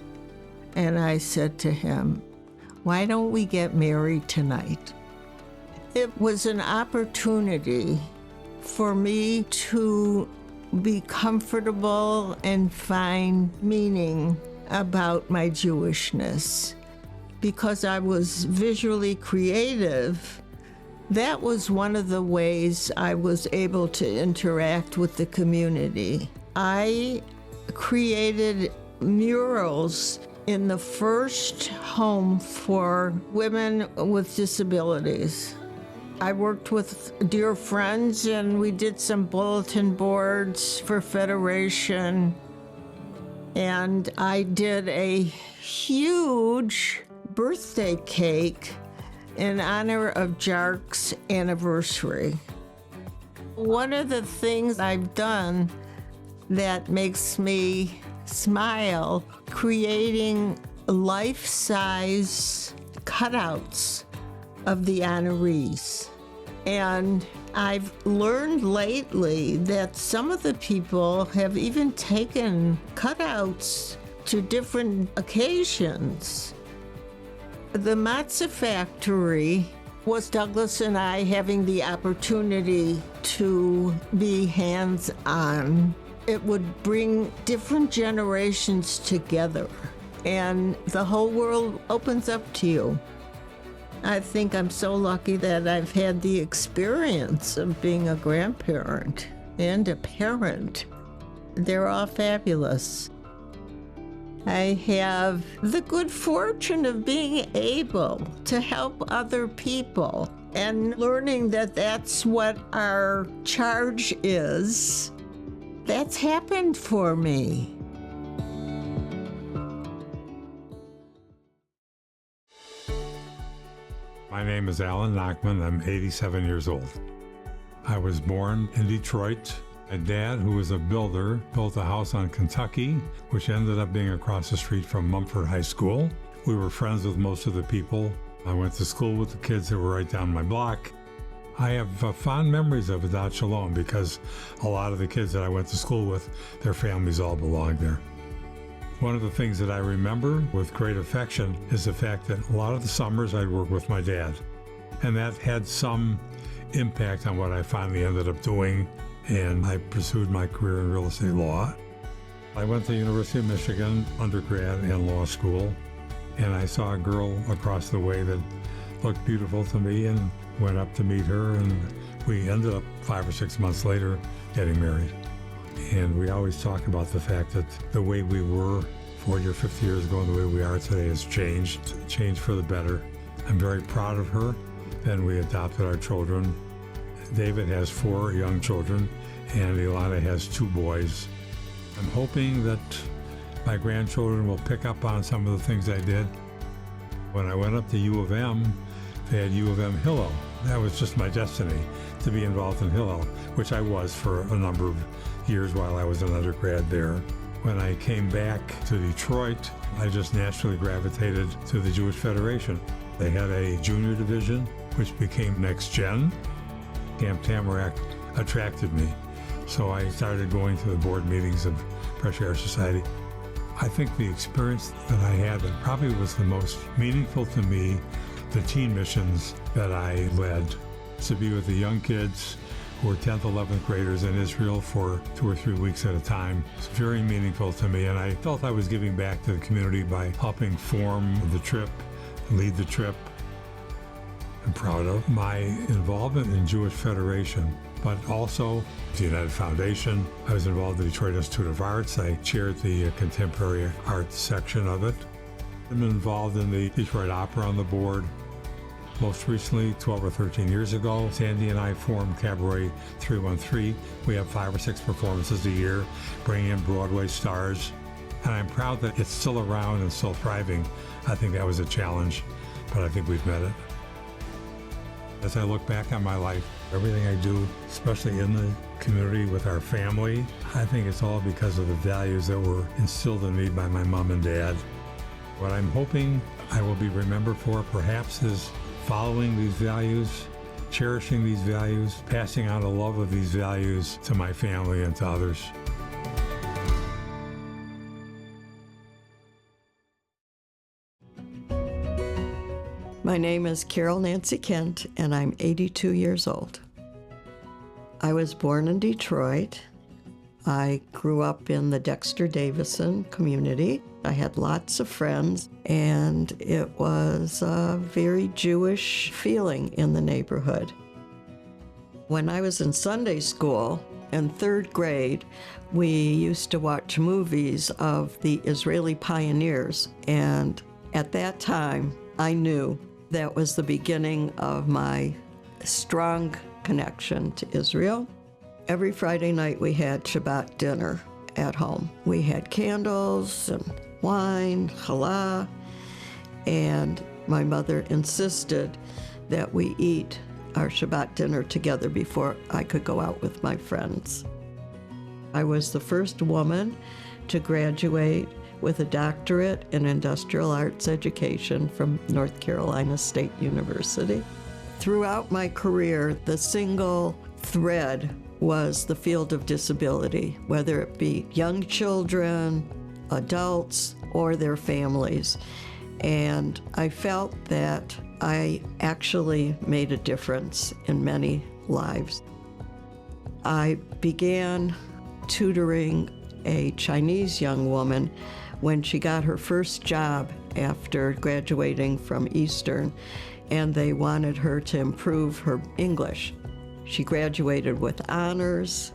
And I said to him, "Why don't we get married tonight?" It was an opportunity for me to be comfortable and find meaning about my Jewishness. because I was visually creative, that was one of the ways I was able to interact with the community. I created murals in the first home for women with disabilities. I worked with dear friends and we did some bulletin boards for Federation. And I did a huge birthday cake in honor of Jark's anniversary. One of the things I've done that makes me smile, creating life-size cutouts of the honorees. And I've learned lately that some of the people have even taken cutouts to different occasions. The matzah factory was Douglas and I having the opportunity to be hands-on. It would bring different generations together, and the whole world opens up to you. I think I'm so lucky that I've had the experience of being a grandparent and a parent. They're all fabulous. I have the good fortune of being able to help other people and learning that that's what our charge is. That's happened for me. My name is Allan Nachman. I'm 87 years old. I was born in Detroit. My dad, who was a builder, built a house on Kentucky, which ended up being across the street from Mumford High School. We were friends with most of the people. I went to school with the kids that were right down my block. I have fond memories of Adat Shalom because a lot of the kids that I went to school with, their families all belonged there. One of the things that I remember with great affection is the fact that a lot of the summers I'd work with my dad, and that had some impact on what I finally ended up doing, and I pursued my career in real estate law. I went to the University of Michigan, undergrad and law school, and I saw a girl across the way that looked beautiful to me and went up to meet her, and we ended up 5 or 6 months later getting married. And we always talk about the fact that the way we were 40 or 50 years ago and the way we are today has changed for the better. I'm very proud of her. Then we adopted our children. David has 4 young children, and Ilana has 2 boys. I'm hoping that my grandchildren will pick up on some of the things I did. When I went up to U of M, they had U of M Hillel. That was just my destiny, to be involved in Hillel, which I was for a number of years while I was an undergrad there. When I came back to Detroit, I just naturally gravitated to the Jewish Federation. They had a junior division, which became Next Gen. Camp Tamarack attracted me, so I started going to the board meetings of Fresh Air Society. I think the experience that I had that probably was the most meaningful to me, the teen missions that I led, to be with the young kids who were 10th, 11th graders in Israel for 2 or 3 weeks at a time. It's very meaningful to me, and I felt I was giving back to the community by helping form the trip, lead the trip. I'm proud of my involvement in Jewish Federation, but also the United Foundation. I was involved in the Detroit Institute of Arts. I chaired the contemporary art section of it. I'm involved in the Detroit Opera on the board. Most recently, 12 or 13 years ago, Sandy and I formed Cabaret 313. We have 5 or 6 performances a year, bringing in Broadway stars. And I'm proud that it's still around and still thriving. I think that was a challenge, but I think we've met it. As I look back on my life, everything I do, especially in the community with our family, I think it's all because of the values that were instilled in me by my mom and dad. What I'm hoping I will be remembered for perhaps is following these values, cherishing these values, passing on the love of these values to my family and to others. My name is Carol Nancy Kent, and I'm 82 years old. I was born in Detroit. I grew up in the Dexter Davison community. I had lots of friends, and it was a very Jewish feeling in the neighborhood. When I was in Sunday school, in 3rd grade, we used to watch movies of the Israeli pioneers, and at that time, I knew that was the beginning of my strong connection to Israel. Every Friday night we had Shabbat dinner at home. We had candles and wine, challah, and my mother insisted that we eat our Shabbat dinner together before I could go out with my friends. I was the first woman to graduate with a doctorate in industrial arts education from North Carolina State University. Throughout my career, the single thread was the field of disability, whether it be young children, adults, or their families. And I felt that I actually made a difference in many lives. I began tutoring a Chinese young woman when she got her first job after graduating from Eastern, and they wanted her to improve her English. She graduated with honors,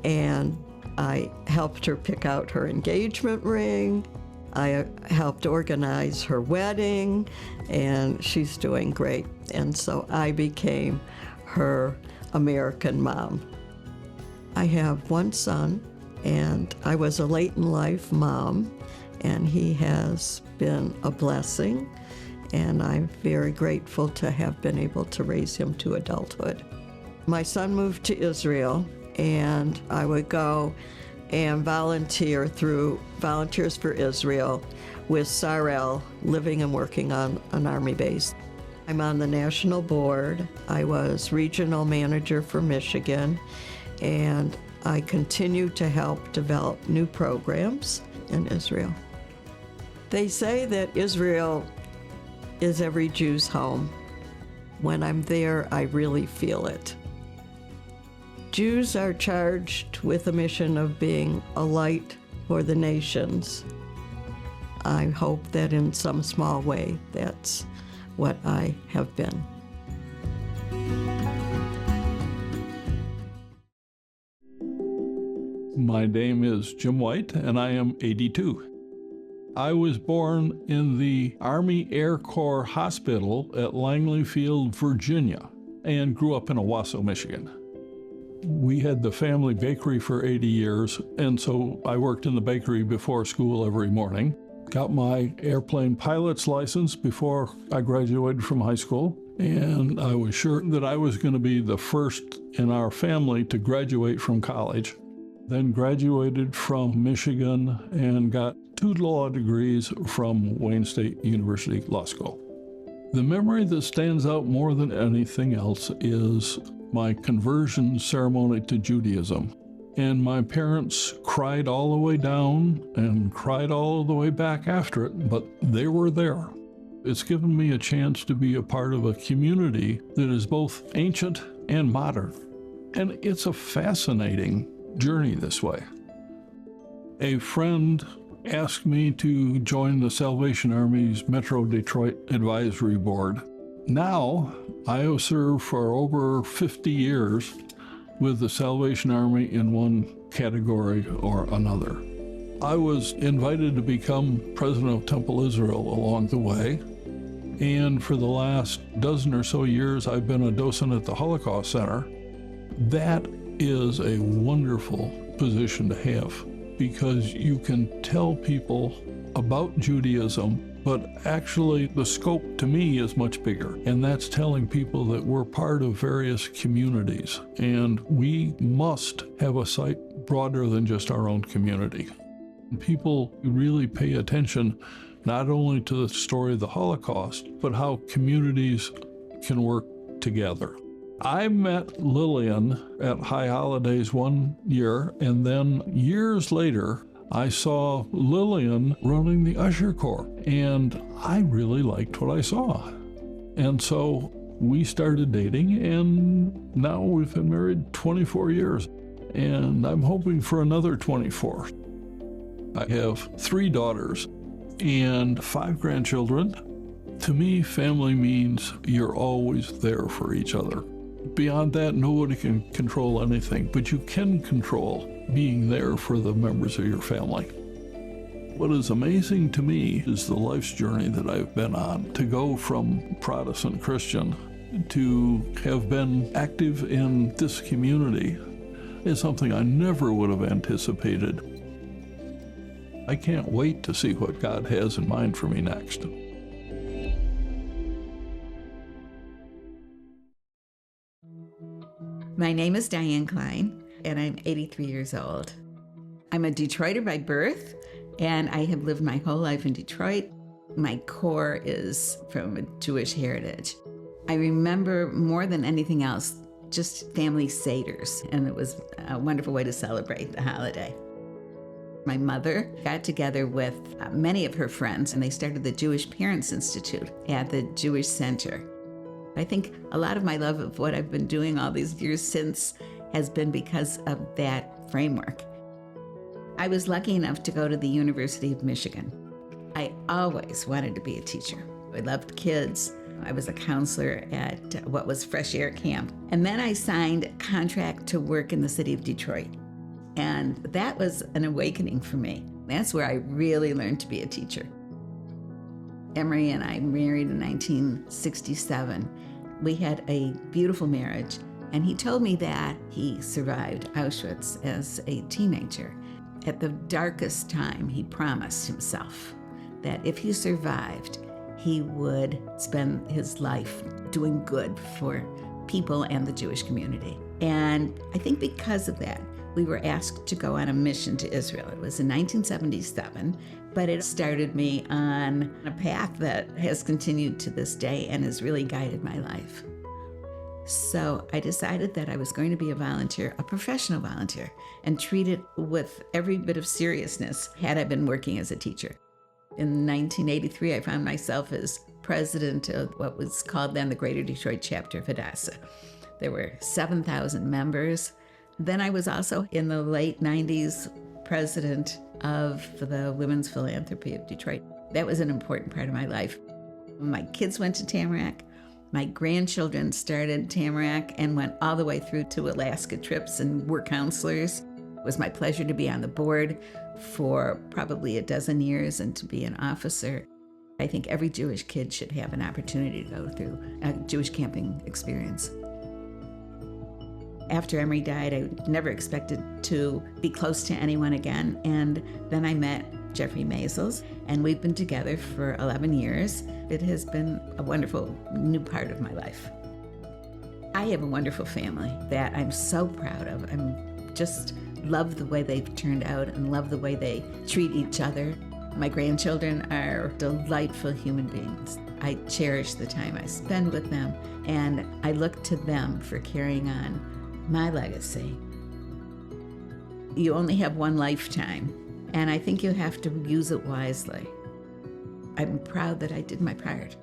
and I helped her pick out her engagement ring. I helped organize her wedding, and she's doing great. And so I became her American mom. I have one son, and I was a late-in-life mom, and he has been a blessing, and I'm very grateful to have been able to raise him to adulthood. My son moved to Israel, and I would go and volunteer through Volunteers for Israel with Sarel, living and working on an Army base. I'm on the national board. I was regional manager for Michigan, and I continue to help develop new programs in Israel. They say that Israel is every Jew's home. When I'm there, I really feel it. Jews are charged with the mission of being a light for the nations. I hope that in some small way, that's what I have been. My name is Jimm White, and I am 82. I was born in the Army Air Corps Hospital at Langley Field, Virginia, and grew up in Owasso, Michigan. We had the family bakery for 80 years, and so I worked in the bakery before school every morning. Got my airplane pilot's license before I graduated from high school, and I was sure that I was going to be the first in our family to graduate from college. Then graduated from Michigan and got 2 law degrees from Wayne State University Law School. The memory that stands out more than anything else is my conversion ceremony to Judaism. And my parents cried all the way down and cried all the way back after it, but they were there. It's given me a chance to be a part of a community that is both ancient and modern. And it's a fascinating journey this way. A friend asked me to join the Salvation Army's Metro Detroit Advisory Board. Now, I have served for over 50 years with the Salvation Army in one category or another. I was invited to become president of Temple Israel along the way, and for the last dozen or so years, I've been a docent at the Holocaust Center. That is a wonderful position to have, because you can tell people about Judaism, but actually the scope to me is much bigger, and that's telling people that we're part of various communities, and we must have a sight broader than just our own community. People really pay attention not only to the story of the Holocaust, but how communities can work together. I met Lillian at High Holidays one year, and then years later, I saw Lillian running the Usher Corps, and I really liked what I saw. And so we started dating, and now we've been married 24 years, and I'm hoping for another 24. I have 3 daughters and 5 grandchildren. To me, family means you're always there for each other. Beyond that, nobody can control anything, but you can control being there for the members of your family. What is amazing to me is the life's journey that I've been on, to go from Protestant Christian to have been active in this community is something I never would have anticipated. I can't wait to see what God has in mind for me next. My name is Diane Klein, and I'm 83 years old. I'm a Detroiter by birth, and I have lived my whole life in Detroit. My core is from a Jewish heritage. I remember more than anything else just family seders, and it was a wonderful way to celebrate the holiday. My mother got together with many of her friends, and they started the Jewish Parents Institute at the Jewish Center. I think a lot of my love of what I've been doing all these years since has been because of that framework. I was lucky enough to go to the University of Michigan. I always wanted to be a teacher. I loved kids. I was a counselor at what was Fresh Air Camp. And then I signed a contract to work in the city of Detroit. And that was an awakening for me. That's where I really learned to be a teacher. Emery and I married in 1967. We had a beautiful marriage, and he told me that he survived Auschwitz as a teenager. At the darkest time, he promised himself that if he survived, he would spend his life doing good for people and the Jewish community. And I think because of that, we were asked to go on a mission to Israel. It was in 1977, but it started me on a path that has continued to this day and has really guided my life. So I decided that I was going to be a volunteer, a professional volunteer, and treat it with every bit of seriousness had I been working as a teacher. In 1983, I found myself as president of what was called then the Greater Detroit Chapter of Hadassah. There were 7,000 members. Then I was also, in the late 90s, president of the Women's Philanthropy of Detroit. That was an important part of my life. My kids went to Tamarack. My grandchildren started Tamarack and went all the way through to Alaska trips and were counselors. It was my pleasure to be on the board for probably a dozen years and to be an officer. I think every Jewish kid should have an opportunity to go through a Jewish camping experience. After Emery died, I never expected to be close to anyone again, and then I met Jeffrey Maisels, and we've been together for 11 years. It has been a wonderful new part of my life. I have a wonderful family that I'm so proud of. I'm just love the way they've turned out and love the way they treat each other. My grandchildren are delightful human beings. I cherish the time I spend with them, and I look to them for carrying on my legacy. You only have one lifetime, and I think you have to use it wisely. I'm proud that I did my part.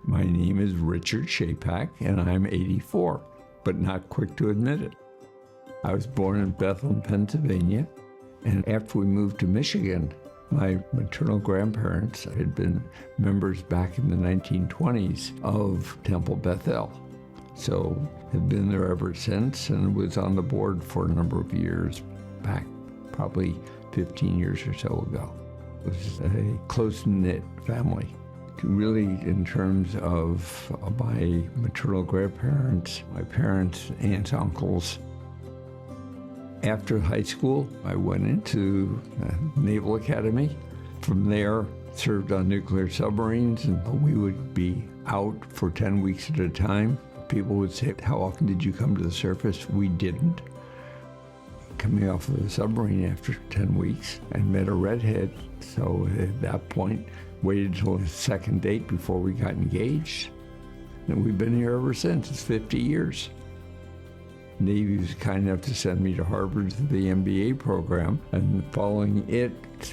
My name is Richard Shapack, and I'm 84, but not quick to admit it. I was born in Bethlehem, Pennsylvania, and after we moved to Michigan, my maternal grandparents had been members back in the 1920s of Temple Bethel. So have been there ever since and was on the board for a number of years back, probably 15 years or so ago. It was a close-knit family. Really, in terms of my maternal grandparents, my parents, aunts, uncles. After high school, I went into Naval Academy. From there, served on nuclear submarines, and we would be out for 10 weeks at a time. People would say, "How often did you come to the surface?" We didn't. Coming off of the submarine after 10 weeks, I met a redhead, so at that point, waited till the second date before we got engaged. And we've been here ever since. It's 50 years. Navy was kind enough to send me to Harvard to the MBA program, and following it,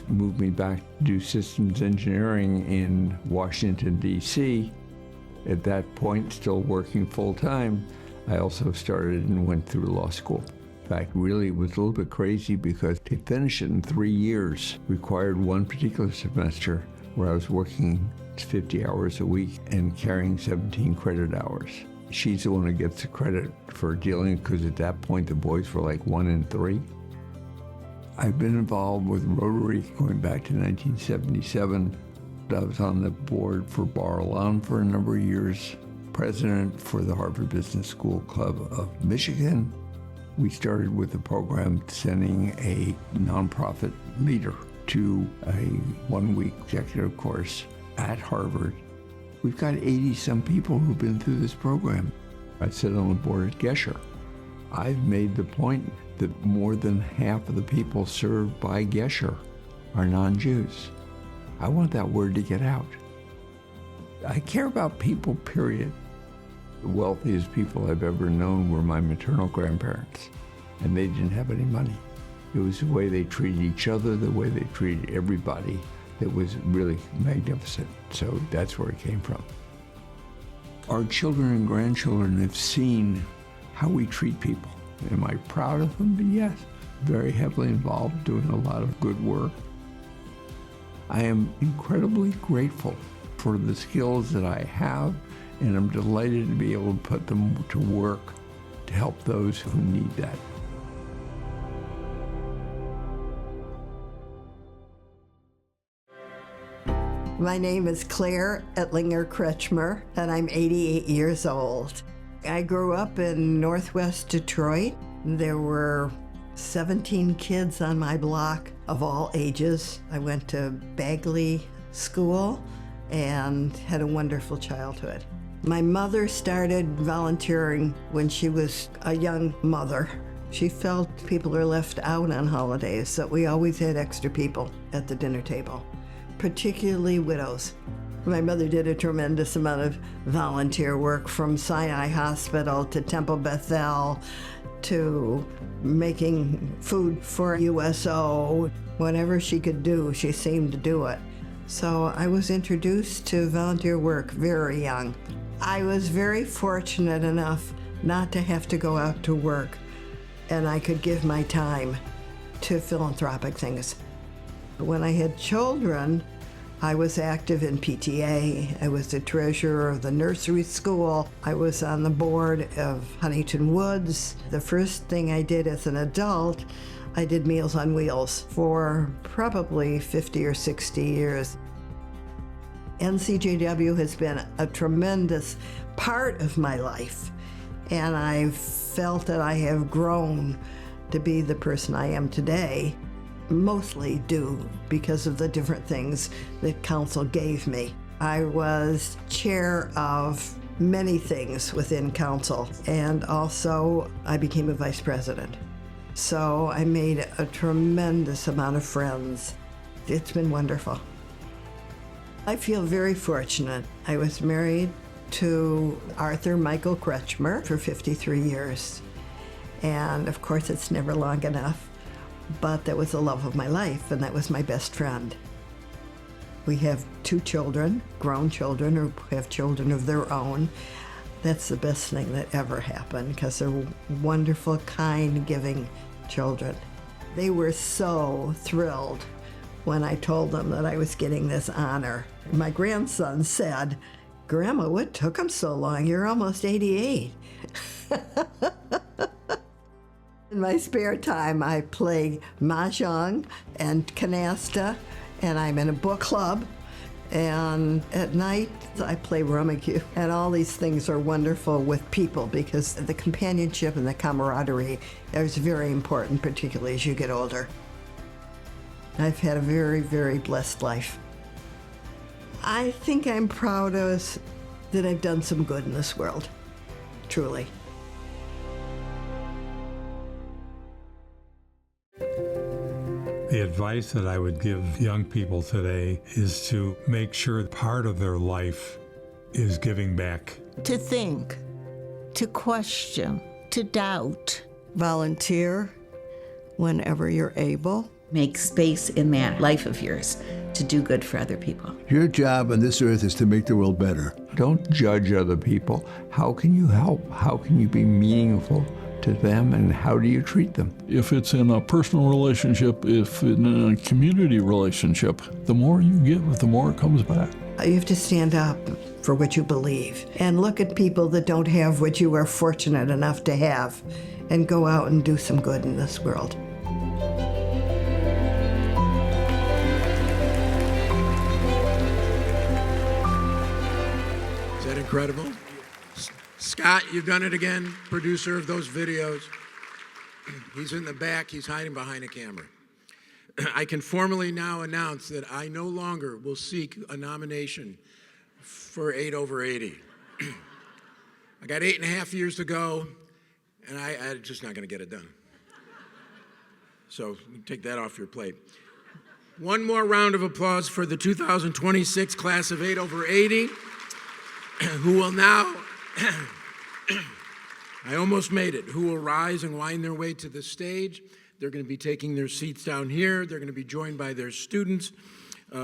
moved me back to do systems engineering in Washington, D.C. At that point, still working full-time, I also started and went through law school. In fact, really, it was a little bit crazy because to finish it in 3 years required one particular semester where I was working 50 hours a week and carrying 17 credit hours. She's the one who gets the credit for dealing, because at that point the boys were like 1 in 3. I've been involved with Rotary going back to 1977. I was on the board for Bar Alam for a number of years, president for the Harvard Business School Club of Michigan. We started with a program sending a nonprofit leader to a 1-week executive course at Harvard. We've got 80-some people who've been through this program. I sit on the board at Gesher. I've made the point that more than half of the people served by Gesher are non-Jews. I want that word to get out. I care about people, period. The wealthiest people I've ever known were my maternal grandparents, and they didn't have any money. It was the way they treated each other, the way they treated everybody, that was really magnificent. So that's where it came from. Our children and grandchildren have seen how we treat people. Am I proud of them? Yes. Very heavily involved, doing a lot of good work. I am incredibly grateful for the skills that I have, and I'm delighted to be able to put them to work to help those who need that. My name is Claire Ettlinger Kretchmer, and I'm 88 years old. I grew up in Northwest Detroit. There were 17 kids on my block of all ages. I went to Bagley School and had a wonderful childhood. My mother started volunteering when she was a young mother. She felt people are left out on holidays, so we always had extra people at the dinner table, particularly widows. My mother did a tremendous amount of volunteer work, from Sinai Hospital to Temple Bethel to making food for USO. Whatever she could do, she seemed to do it. So I was introduced to volunteer work very young. I was very fortunate enough not to have to go out to work, and I could give my time to philanthropic things. When I had children, I was active in PTA. I was the treasurer of the nursery school. I was on the board of Huntington Woods. The first thing I did as an adult, I did Meals on Wheels for probably 50 or 60 years. NCJW has been a tremendous part of my life, and I've felt that I have grown to be the person I am today, mostly due because of the different things that council gave me. I was chair of many things within council, and also I became a vice president. So I made a tremendous amount of friends. It's been wonderful. I feel very fortunate. I was married to Arthur Michael Kretchmer for 53 years. And of course, it's never long enough, but that was the love of my life, and that was my best friend. We have 2 children, grown children, who have children of their own. That's the best thing that ever happened, because they're wonderful, kind, giving children. They were so thrilled when I told them that I was getting this honor. My grandson said, "Grandma, what took him so long? You're almost 88. In my spare time, I play mahjong and canasta, and I'm in a book club. And at night, I play rummikub. And all these things are wonderful with people, because the companionship and the camaraderie is very important, particularly as you get older. I've had a very, very blessed life. I think I'm proud of that I've done some good in this world, truly. The advice that I would give young people today is to make sure part of their life is giving back. To think, to question, to doubt. Volunteer whenever you're able. Make space in that life of yours to do good for other people. Your job on this earth is to make the world better. Don't judge other people. How can you help? How can you be meaningful to them, and how do you treat them? If it's in a personal relationship, if in a community relationship, the more you give, the more it comes back. You have to stand up for what you believe and look at people that don't have what you are fortunate enough to have and go out and do some good in this world. Is that incredible? Scott, you've done it again, producer of those videos. He's in the back, he's hiding behind a camera. I can formally now announce that I no longer will seek a nomination for 8 over 80. I got 8.5 years to go, and I'm just not going to get it done. So take that off your plate. One more round of applause for the 2026 class of 8 over 80, who will now, I almost made it, who will rise and wind their way to the stage. They're going to be taking their seats down here. They're going to be joined by their students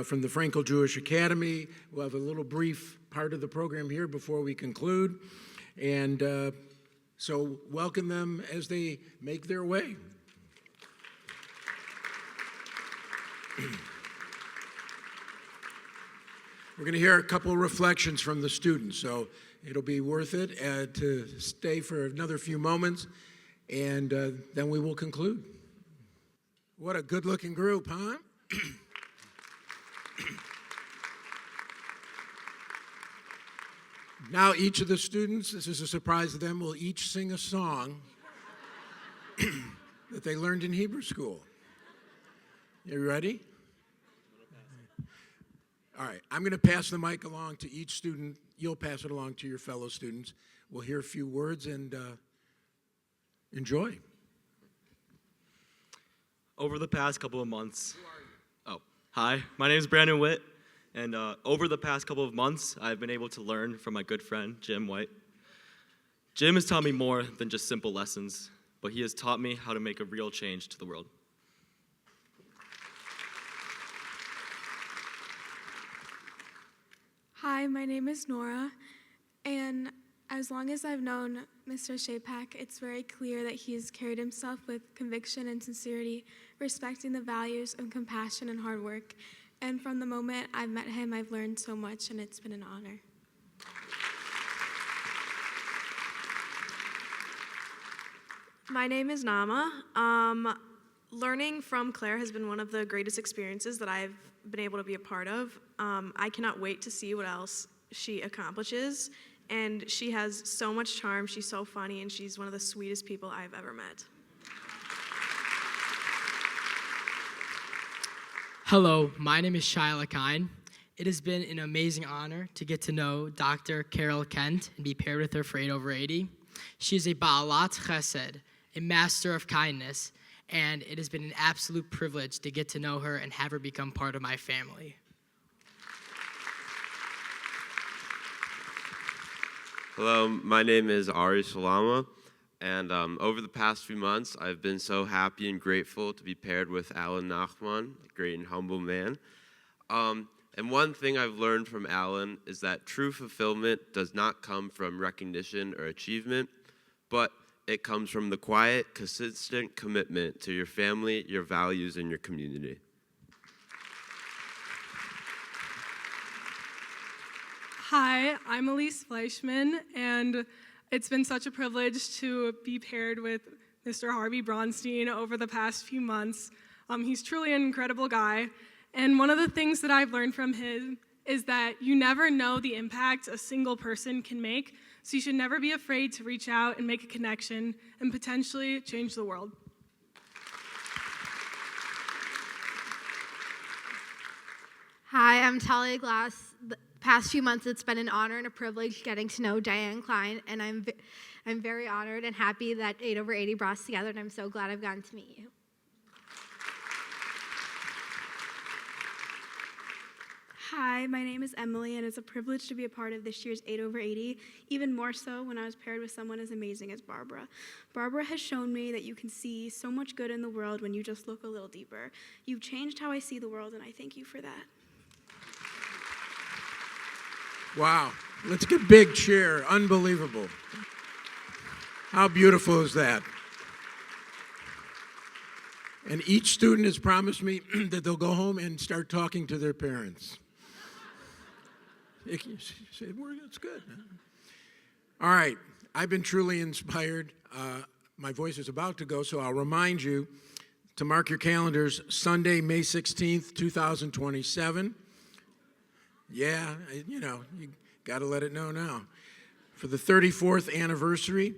from the Frankel Jewish Academy. We'll have a little brief part of the program here before we conclude. And so welcome them as they make their way. We're going to hear a couple of reflections from the students, so it'll be worth it to stay for another few moments, and then we will conclude. What a good-looking group, huh? Now each of the students, this is a surprise to them, will each sing a song that they learned in Hebrew school. You ready? All right, I'm going to pass the mic along to each student. You'll pass it along to your fellow students. We'll hear a few words and enjoy. Over the past couple of months, hi, my name is Brandon Witt, and over the past couple of months, I've been able to learn from my good friend, Jimm White. Jimm has taught me more than just simple lessons, but he has taught me how to make a real change to the world. Hi, my name is Nora, and as long as I've known Mr. Shapack, it's very clear that he's carried himself with conviction and sincerity, respecting the values of compassion and hard work. And from the moment I've met him, I've learned so much, and it's been an honor. My name is Nama. Learning from Claire has been one of the greatest experiences that I've been able to be a part of. I cannot wait to see what else she accomplishes. And she has so much charm, she's so funny, and she's one of the sweetest people I've ever met. Hello, my name is Shaila Kine. It has been an amazing honor to get to know Dr. Carol Kent and be paired with her for 8 over 80. She is a Ba'alat Chesed, a master of kindness, and it has been an absolute privilege to get to know her and have her become part of my family. Hello, my name is Ari Salama, and over the past few months, I've been so happy and grateful to be paired with Allan Nachman, a great and humble man. And one thing I've learned from Allan is that true fulfillment does not come from recognition or achievement, but it comes from the quiet, consistent commitment to your family, your values, and your community. Hi, I'm Elise Fleischman, and it's been such a privilege to be paired with Mr. Harvey Bronstein over the past few months. He's truly an incredible guy, and one of the things that I've learned from him is that you never know the impact a single person can make, so you should never be afraid to reach out and make a connection and potentially change the world. Hi, I'm Talia Glass. The past few months, it's been an honor and a privilege getting to know Diane Klein, and I'm very honored and happy that 8 over 80 brought us together, and I'm so glad I've gotten to meet you. Hi, my name is Emily, and it's a privilege to be a part of this year's 8 over 80, even more so when I was paired with someone as amazing as Barbara. Barbara has shown me that you can see so much good in the world when you just look a little deeper. You've changed how I see the world, and I thank you for that. Wow. Let's get big cheer. Unbelievable. How beautiful is that? And each student has promised me that they'll go home and start talking to their parents. It's good. All right. I've been truly inspired. My voice is about to go, so I'll remind you to mark your calendars, Sunday, May 16th, 2027. Yeah, you got to let it know now. For the 34th anniversary,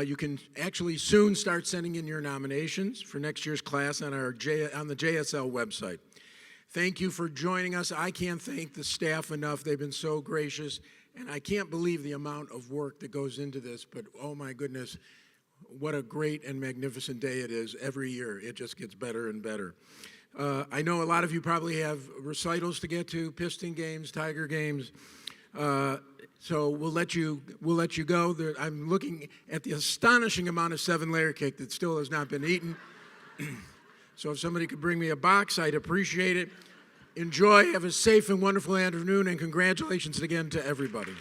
you can actually soon start sending in your nominations for next year's class on the JSL website. Thank you for joining us. I can't thank the staff enough. They've been so gracious, and I can't believe the amount of work that goes into this, but oh my goodness, what a great and magnificent day it is every year. It just gets better and better. I know a lot of you probably have recitals to get to, Piston games, Tiger games. So we'll let you go. I'm looking at the astonishing amount of 7-layer cake that still has not been eaten. So if somebody could bring me a box, I'd appreciate it. Enjoy. Have a safe and wonderful afternoon, and congratulations again to everybody.